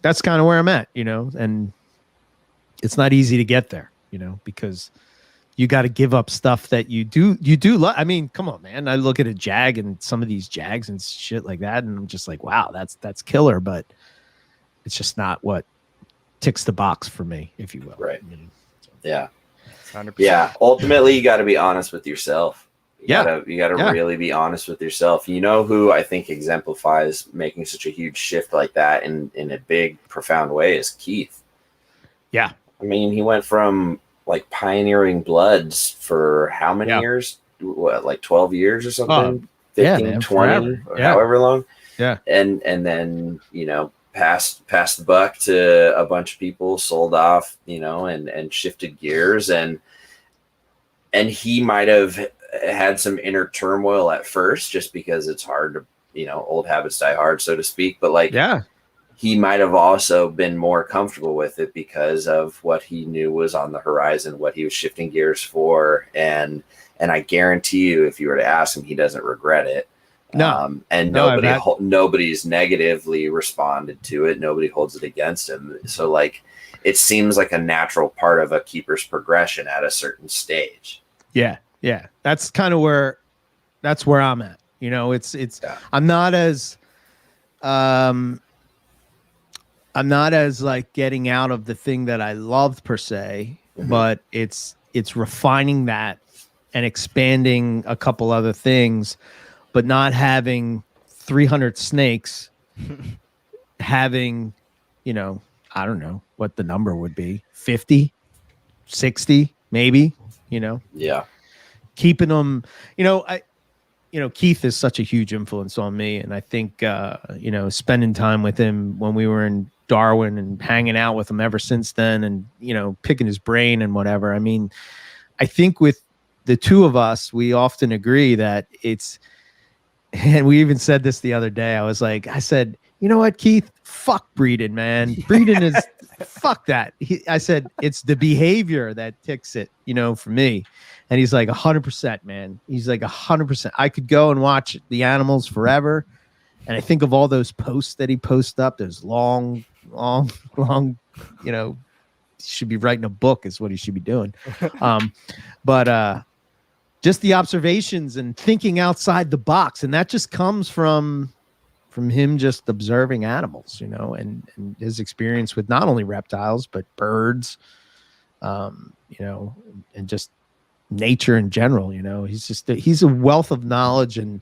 that's kind of where I'm at, you know, and it's not easy to get there, you know, because you got to give up stuff that you do I mean, come on, man. I look at a Jag and some of these Jags and shit like that, and I'm just like, wow, that's killer, but it's just not what ticks the box for me, if you will. Right. You know, so. Yeah. 100%. Yeah. Ultimately, you got to be honest with yourself. You gotta Yeah. really be honest with yourself. You know who I think exemplifies making such a huge shift like that in a big, profound way is Keith. Yeah. I mean, he went from like pioneering bloods for how many years? What, like 12 years or something? 15, man, 20, or however long. Yeah. And then, you know, passed the buck to a bunch of people, sold off, you know, and shifted gears, and he might have had some inner turmoil at first just because it's hard to, you know, old habits die hard, so to speak, but like, he might have also been more comfortable with it because of what he knew was on the horizon, what he was shifting gears for. And I guarantee you, if you were to ask him, he doesn't regret it. And nobody's negatively responded to it. Nobody holds it against him. So like, it seems like a natural part of a keeper's progression at a certain stage. Yeah. Yeah. That's kind of where I'm at. You know, I'm not as like getting out of the thing that I loved per se, but it's refining that and expanding a couple other things, but not having 300 snakes, having, you know, I don't know what the number would be, 50, 60, maybe, you know? Yeah. Keeping them, you know, Keith is such a huge influence on me. And I think, you know, spending time with him when we were in Darwin and hanging out with him ever since then, and, you know, picking his brain and whatever. I mean, I think with the two of us, we often agree that and we even said this the other day. I said, you know what, Keith, fuck breeding, man. Breeding is fuck that. I said, it's the behavior that ticks it, you know, for me. And he's like 100%, man. He's like 100%. I could go and watch the animals forever. And I think of all those posts that he posts up, those long, you know, he should be writing a book is what he should be doing. But just the observations and thinking outside the box. And that just comes from him just observing animals, you know, and his experience with not only reptiles, but birds, you know, and just nature in general. You know, he's a wealth of knowledge. And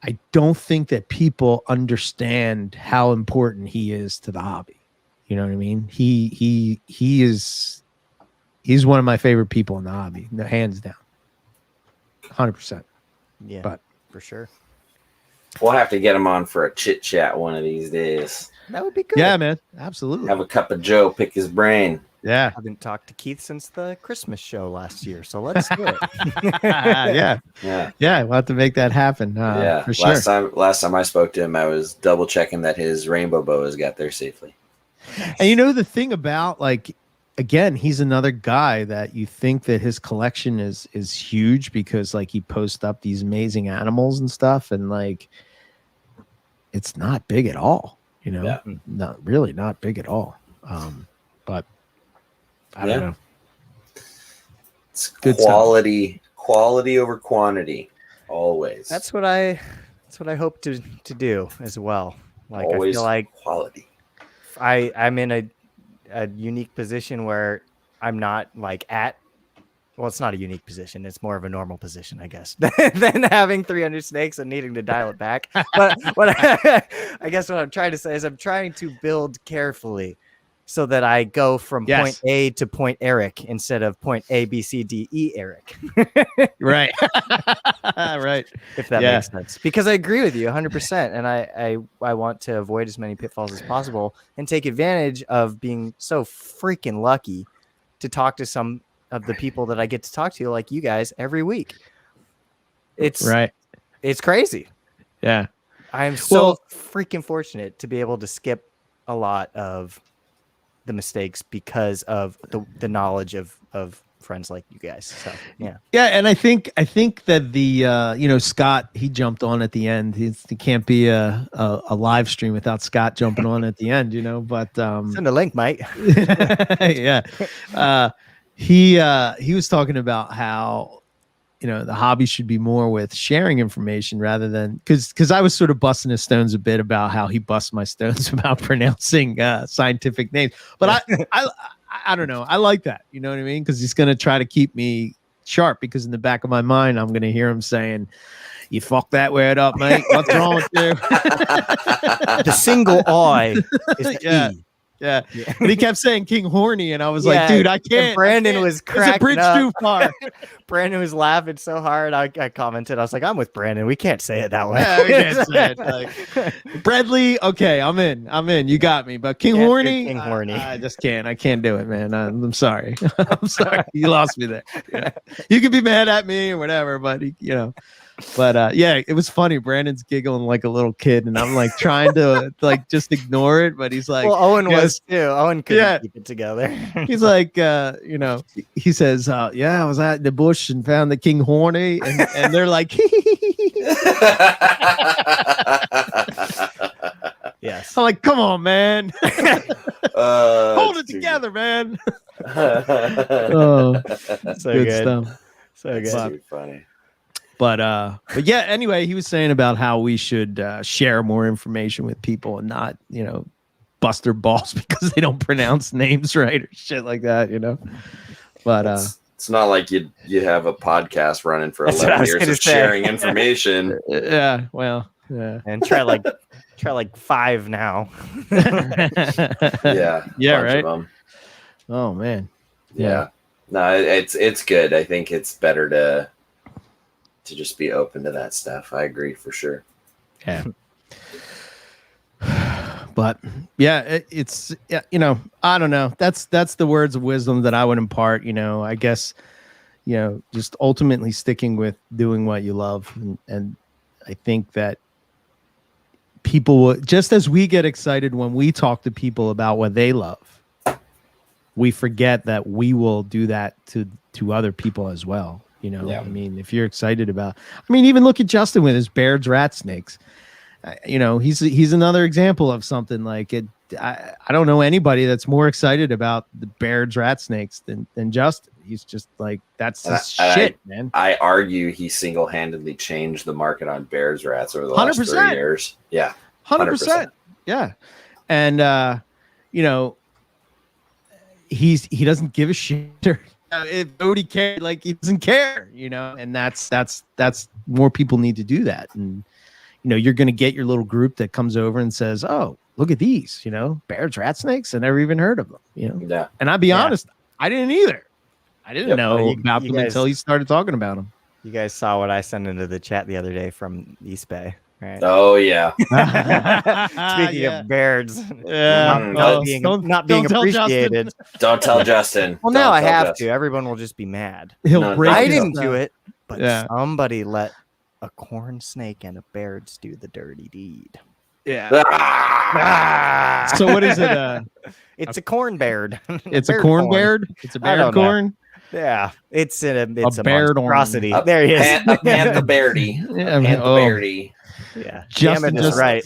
I don't think that people understand how important he is to the hobby. You know what I mean? He's one of my favorite people in the hobby, hands down, 100%. Yeah, but for sure. We'll have to get him on for a chit chat one of these days. That would be good. Yeah, man, absolutely. Have a cup of Joe, pick his brain. Yeah, I haven't talked to Keith since the Christmas show last year, so let's do it. yeah. We'll have to make that happen. Yeah, for sure. Last time I spoke to him, I was double checking that his rainbow boas got there safely. And you know the thing about, like, again, he's another guy that you think that his collection is huge because, like, he posts up these amazing animals and stuff, and like, it's not big at all. You know, not big at all. But I don't know. It's good quality over quantity, always. That's what I hope to do as well. Like, always I feel like quality. I'm in a unique position where I'm not like well, it's not a unique position. It's more of a normal position, I guess, than having 300 snakes and needing to dial it back. But I guess what I'm trying to say is I'm trying to build carefully so that I go from point A to point Eric instead of point A, B, C, D, E, Eric. Right. Right. If that makes sense. Because I agree with you 100%. And I want to avoid as many pitfalls as possible and take advantage of being so freaking lucky to talk to some of the people that I get to talk to, like you guys, every week. It's crazy. Yeah. I'm so freaking fortunate to be able to skip a lot of the mistakes because of the knowledge of friends like you guys. So yeah, and I think that the Scott, he jumped on at the end. It can't be a live stream without Scott jumping on at the end, but send a link, mate. He was talking about how the hobby should be more with sharing information rather than because I was sort of busting his stones a bit about how he busts my stones about pronouncing scientific names, but I don't know, I like that, you know what I mean, because he's gonna try to keep me sharp, because in the back of my mind I'm gonna hear him saying, "You fucked that word up, mate. What's wrong with you?" The single I is the E. Yeah. But he kept saying King Horny, and I was like, dude, I can't. And Brandon was cracking It's a bridge up. too far. Brandon was laughing so hard. I commented, I was like, I'm with Brandon. We can't say it that way. Yeah, we can't say it. Like, Bradley, okay, I'm in. You got me. But King Horny, King Horny. I just can't. I can't do it, man. I'm sorry. I'm sorry. You lost me there. You can be mad at me or whatever, but But it was funny. Brandon's giggling like a little kid, and I'm like trying to like just ignore it, but he's like, well, Owen was too. Owen couldn't keep it together. He's like, he says, I was out in the bush and found the King Horny, and they're like, yes. I'm like, come on, man, hold it together, man. So good stuff. So good. That's funny. But yeah, anyway, he was saying about how we should share more information with people and not, bust their balls because they don't pronounce names right or shit like that, But it's not like you have a podcast running for 11 years of sharing information. Yeah, well, yeah. And try like 5 now. Yeah, right. Oh man. Yeah. No, it's good. I think it's better to just be open to that stuff. I agree for sure. Yeah. But yeah, it's I don't know. That's the words of wisdom that I would impart. I guess, just ultimately sticking with doing what you love, and I think that people will, just as we get excited when we talk to people about what they love, we forget that we will do that to other people as well. I mean, if you're excited about, even look at Justin with his Baird's rat snakes. He's another example of something like it. I don't know anybody that's more excited about the Baird's rat snakes than Justin. He's just like, that's his shit, man. I argue he single-handedly changed the market on Baird's rats over the last 3 years. Yeah, 100%. Yeah, and he doesn't give a shit. If nobody cared, like, he doesn't care, and that's more people need to do that. And you're going to get your little group that comes over and says, "Oh, look at these, bears, rat snakes. I never even heard of them." Yeah. And I'll be honest, I didn't either. I didn't know you about them until he started talking about them. You guys saw what I sent into the chat the other day from East Bay, right? Oh yeah. Speaking of bears, not being appreciated. Don't tell Justin. Well, now I have to. Everyone will just be mad. I didn't do it, but somebody let a corn snake and a bear do the dirty deed. Yeah. So what is it? It's a corn beard. It's a corn beard. It's a bear corn. Yeah, it's a bear monstrosity. There he is. Panther Beardy. Beardy. Yeah, Justin is right.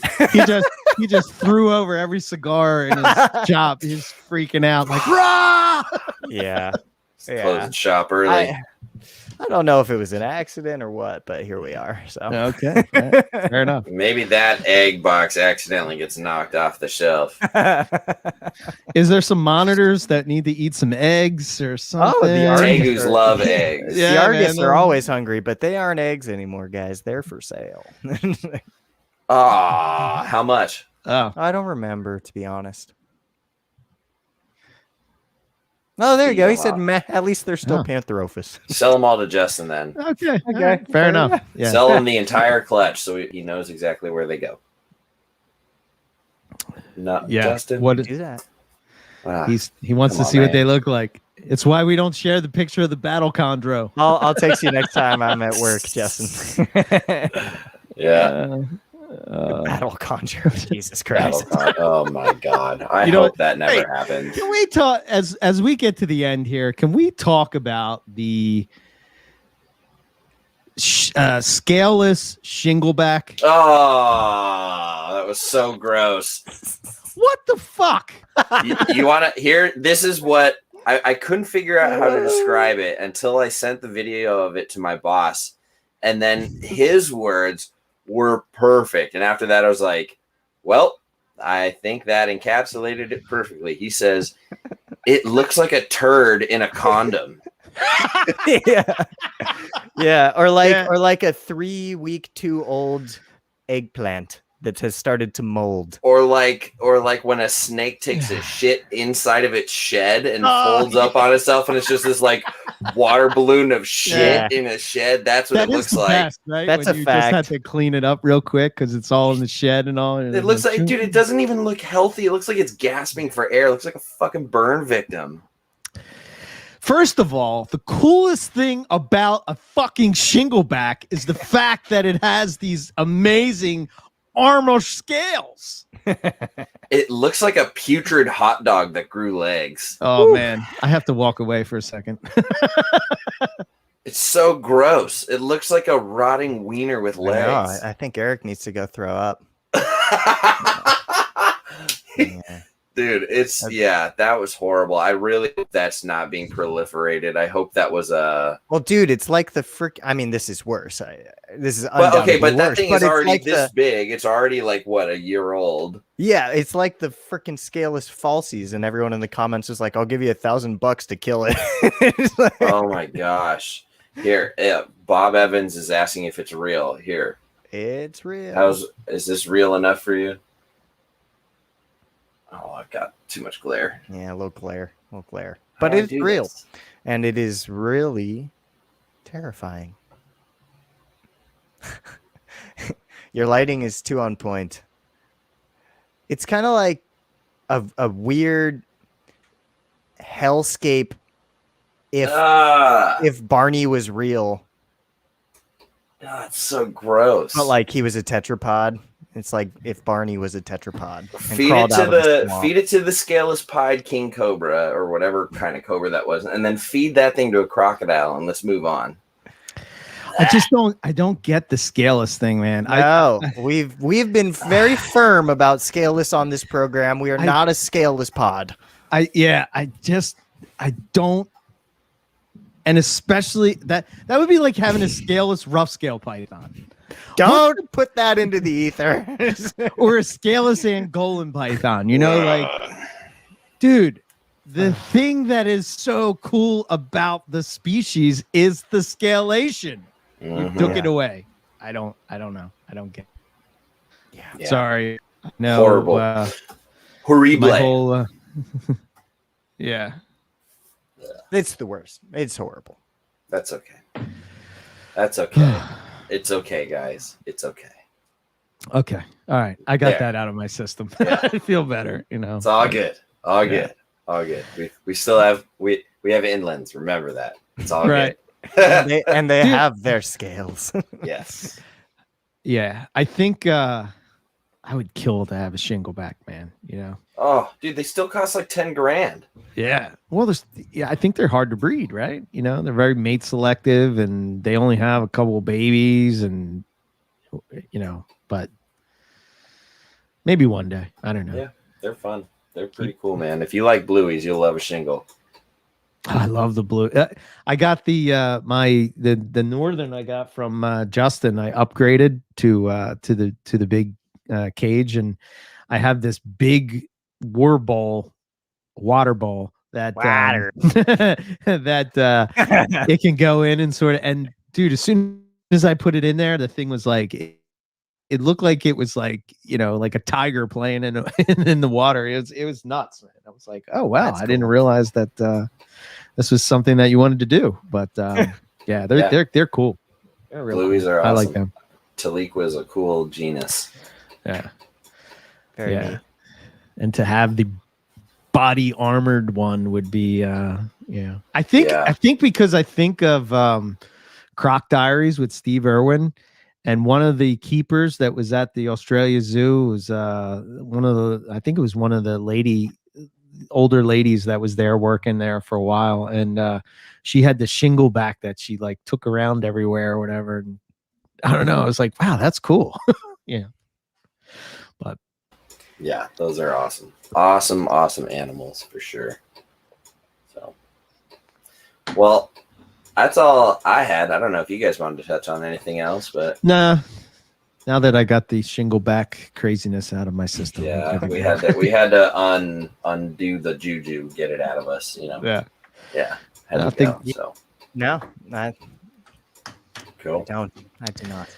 he just threw over every cigar in his shop. He's freaking out like, rah! Yeah. Closing shop early. I don't know if it was an accident or what, but here we are. So okay, fair enough. Maybe that egg box accidentally gets knocked off the shelf. Is there some monitors that need to eat some eggs or something? Oh, the Argus love eggs. The Argus are always hungry, but they aren't eggs anymore, guys. They're for sale. How much? Oh, I don't remember, to be honest. Oh, there you go. He said, "Meh." At least they're still Pantherophus. Sell them all to Justin then. Okay. Fair enough. Yeah. Sell him the entire clutch so he knows exactly where they go. Not Justin. What do that? Wow. He wants to see what they look like. It's why we don't share the picture of the battle chondro. I'll text you next time I'm at work, Justin. Yeah. Battle conjure. Jesus Christ. Oh my God. I hope that never happens. Can we talk as we get to the end here? Can we talk about the scaleless shingleback? Oh, that was so gross. What the fuck? You want to hear? This is what I couldn't figure out how to describe it until I sent the video of it to my boss. And then his words were perfect. And after that, I was like, well, I think that encapsulated it perfectly. He says, it looks like a turd in a condom. Yeah. Or like a 3 week too old eggplant that has started to mold. Or like when a snake takes a shit inside of its shed and folds up on itself, and it's just this like water balloon of shit in a shed. That's what it looks like. Best, right? That's when a you fact. Just have to clean it up real quick because it's all in the shed and all. It looks like, dude, it doesn't even look healthy. It looks like it's gasping for air. It looks like a fucking burn victim. First of all, the coolest thing about a fucking shingleback is the fact that it has these amazing armor scales. It looks like a putrid hot dog that grew legs. Oh, man. I have to walk away for a second. It's so gross. It looks like a rotting wiener with legs. I think Eric needs to go throw up. Dude, that was horrible. I really hope that's not being proliferated. I hope that was a... Well, dude, it's like the frick... I mean, this is worse. This is okay, but that worse, thing is already like this big. It's already like, what, a year old? Yeah, it's like the freaking scaleless falsies, and everyone in the comments is like, I'll give you $1,000 to kill it. Like... Oh my gosh. Here, Bob Evans is asking if it's real. Here. It's real. Is this real enough for you? Oh, I've got too much glare. Yeah, a little glare. But it's real. This? And it is really terrifying. Your lighting is too on point. It's kind of like a weird hellscape if Barney was real. It's so gross. But like he was a tetrapod. It's like if Barney was a tetrapod. Feed it to the scaleless pied king cobra or whatever kind of cobra that was, and then feed that thing to a crocodile, and let's move on. I don't get the scaleless thing, man. No, we've been very firm about scaleless on this program. We are not a scaleless pod. I don't. And especially that would be like having a scaleless rough scale python. Don't put that into the ether. Or a scaleless Angolan python, dude, the thing that is so cool about the species is the scalation. You took it away. I don't know. I don't get it. Yeah. Sorry. No. Horrible. Horrible. My whole. Yeah. It's the worst. It's horrible. That's okay. That's okay. It's okay, guys. It's okay. Okay. All right. I got There. that out of my system. Yeah. I feel better. It's all good. All good. All good. We still have we have inlands. Remember that. It's all right. good. and they have their scales. Yes. Yeah. I think I would kill to have a shingleback, man. You know. Oh, dude, they still cost like 10 grand. Yeah. Well, I think they're hard to breed, right? You know, they're very mate selective, and they only have a couple of babies, and you know, but maybe one day. I don't know. Yeah, they're fun. They're pretty cool, man. If you like blueies, you'll love a shingle. I love the blue. I got the the northern I got from Justin. I upgraded to the big cage, and I have this big water ball that that it can go in and sort of, and dude, as soon as I put it in there, the thing was like it looked like it was like, you know, like a tiger playing in the water. It was nuts, man. I was like, oh wow, I didn't realize that this was something that you wanted to do. But yeah, they're cool. They're really Blueies are awesome. I like them. Taliqua is a cool genus. Yeah. Very neat. And to have the body armored one would be I think because I think of Croc Diaries with Steve Irwin, and one of the keepers that was at the Australia Zoo was one of the older ladies that was there working there for a while, and she had the shingle back that she like took around everywhere or whatever. And I don't know, I was like, wow, that's cool. Yeah. But yeah, those are awesome. Awesome animals for sure. So, well, that's all I had. I don't know if you guys wanted to touch on anything else, but nah. Now that I got the shingle-back craziness out of my system, yeah, we had to undo the juju, get it out of us. You know. Yeah. So no, cool. I do not.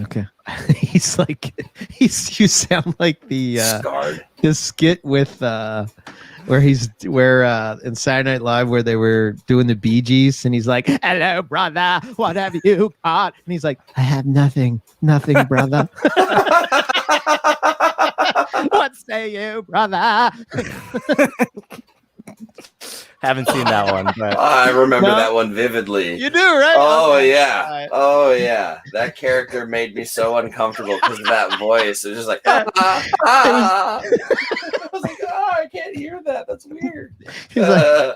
Okay. He's like, you sound like the Scarred. the skit with where in Saturday Night Live where they were doing the Bee Gees, and he's like, hello brother, what have you got? And he's like, I have nothing brother. What say you, brother? Haven't seen that one, but I remember that one vividly. You do, right? Oh okay. yeah. Right. Oh yeah. That character made me so uncomfortable because of that voice. It was just like, I was like, oh, I can't hear that. That's weird. He's like,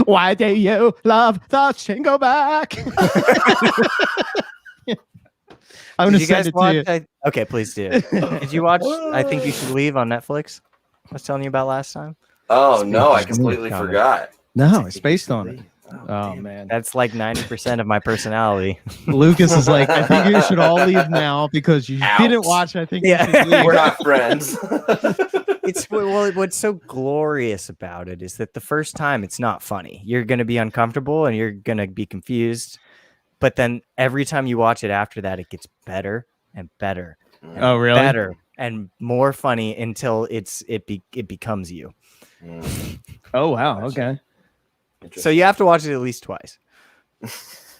why do you love the shingleback? I'm gonna send it to you. Okay, please do. Did you watch I Think You Should Leave on Netflix? I was telling you about last time. Oh no, I completely forgot. No, it's based on it. Oh man, that's like 90% of my personality. Lucas is like, I think you should all leave now because you didn't watch. I think you should leave. We're not friends. What's so glorious about it is that the first time it's not funny. You're gonna be uncomfortable and you're gonna be confused, but then every time you watch it after that, it gets better and better. And oh really? Better and more funny until it becomes you. Oh wow, okay. So you have to watch it at least twice.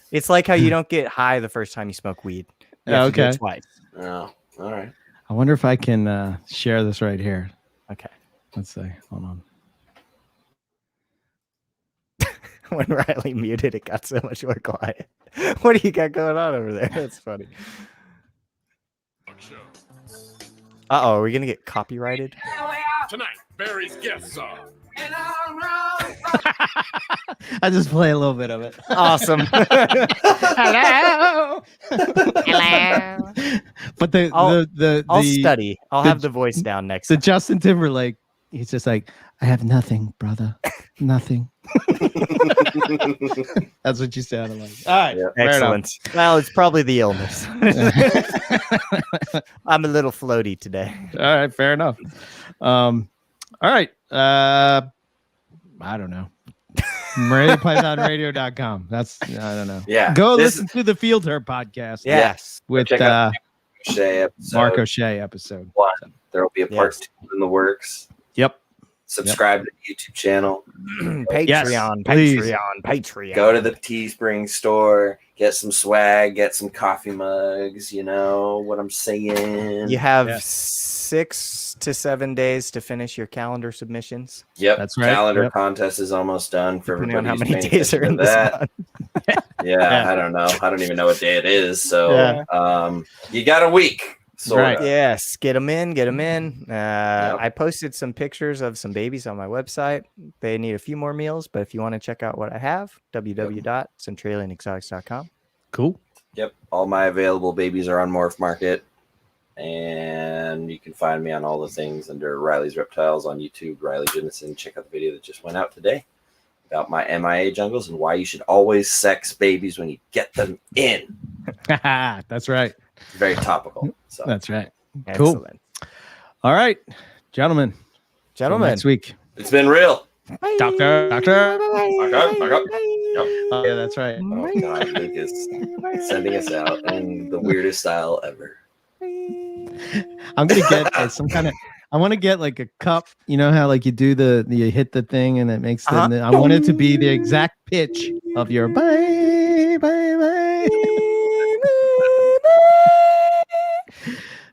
It's like how you don't get high the first time you smoke weed. You have to do it twice. Oh, all right. I wonder if I can share this right here. Okay. Let's see. Hold on. When Riley muted, it got so much more quiet. What do you got going on over there? That's funny. Uh-oh, are we gonna get copyrighted? Tonight, Barry's guests are. I just play a little bit of it. Awesome. Hello. But I'll study. I'll have the voice down next time. Justin Timberlake, he's just like, I have nothing, brother. Nothing. That's what you sounded like. All right. Yeah. Excellent. Well, it's probably the illness. I'm a little floaty today. All right, fair enough. All right. I don't know. MoreliaPythonRadio.com. That's I don't know. Yeah. Go listen to the Field Herb podcast. Yes. With check out O'Shea episode. Mark O'Shea episode. One. There will be a part Yes. 2 in the works. Yep. Subscribe to the YouTube channel. Patreon, Yes, please. Patreon. Go to the Teespring store. Get some swag. Get some coffee mugs. You know what I'm saying? You have Yes. 6 to 7 days to finish your calendar submissions. Yep. That's right. Calendar Yep. contest is almost done for Depending on everybody how who's many paying days are attention in to this that. month. Yeah, Yeah. I don't know. I don't even know what day it is. So Yeah. you got a week. Right. Yes, get them in. Yep. I posted some pictures of some babies on my website. They need a few more meals, but if you want to check out what I have, www.centralianexotics.com. Cool. Yep. All my available babies are on Morph Market. And you can find me on all the things under Riley's Reptiles on YouTube, Riley Jennison. Check out the video that just went out today about my MIA jungles and why you should always sex babies when you get them in. That's right. Very topical. So That's right. Cool. Excellent. All right, gentlemen. Till Gentlemen. next week. it's been real. Doctor. Okay. Oh, yeah, that's right. Oh God, Luke is sending us out in the weirdest style ever. I'm gonna get some kind of. I want to get like a cup. You know how like you do you hit the thing and it makes the. I want it to be the exact pitch of your bye bye bye.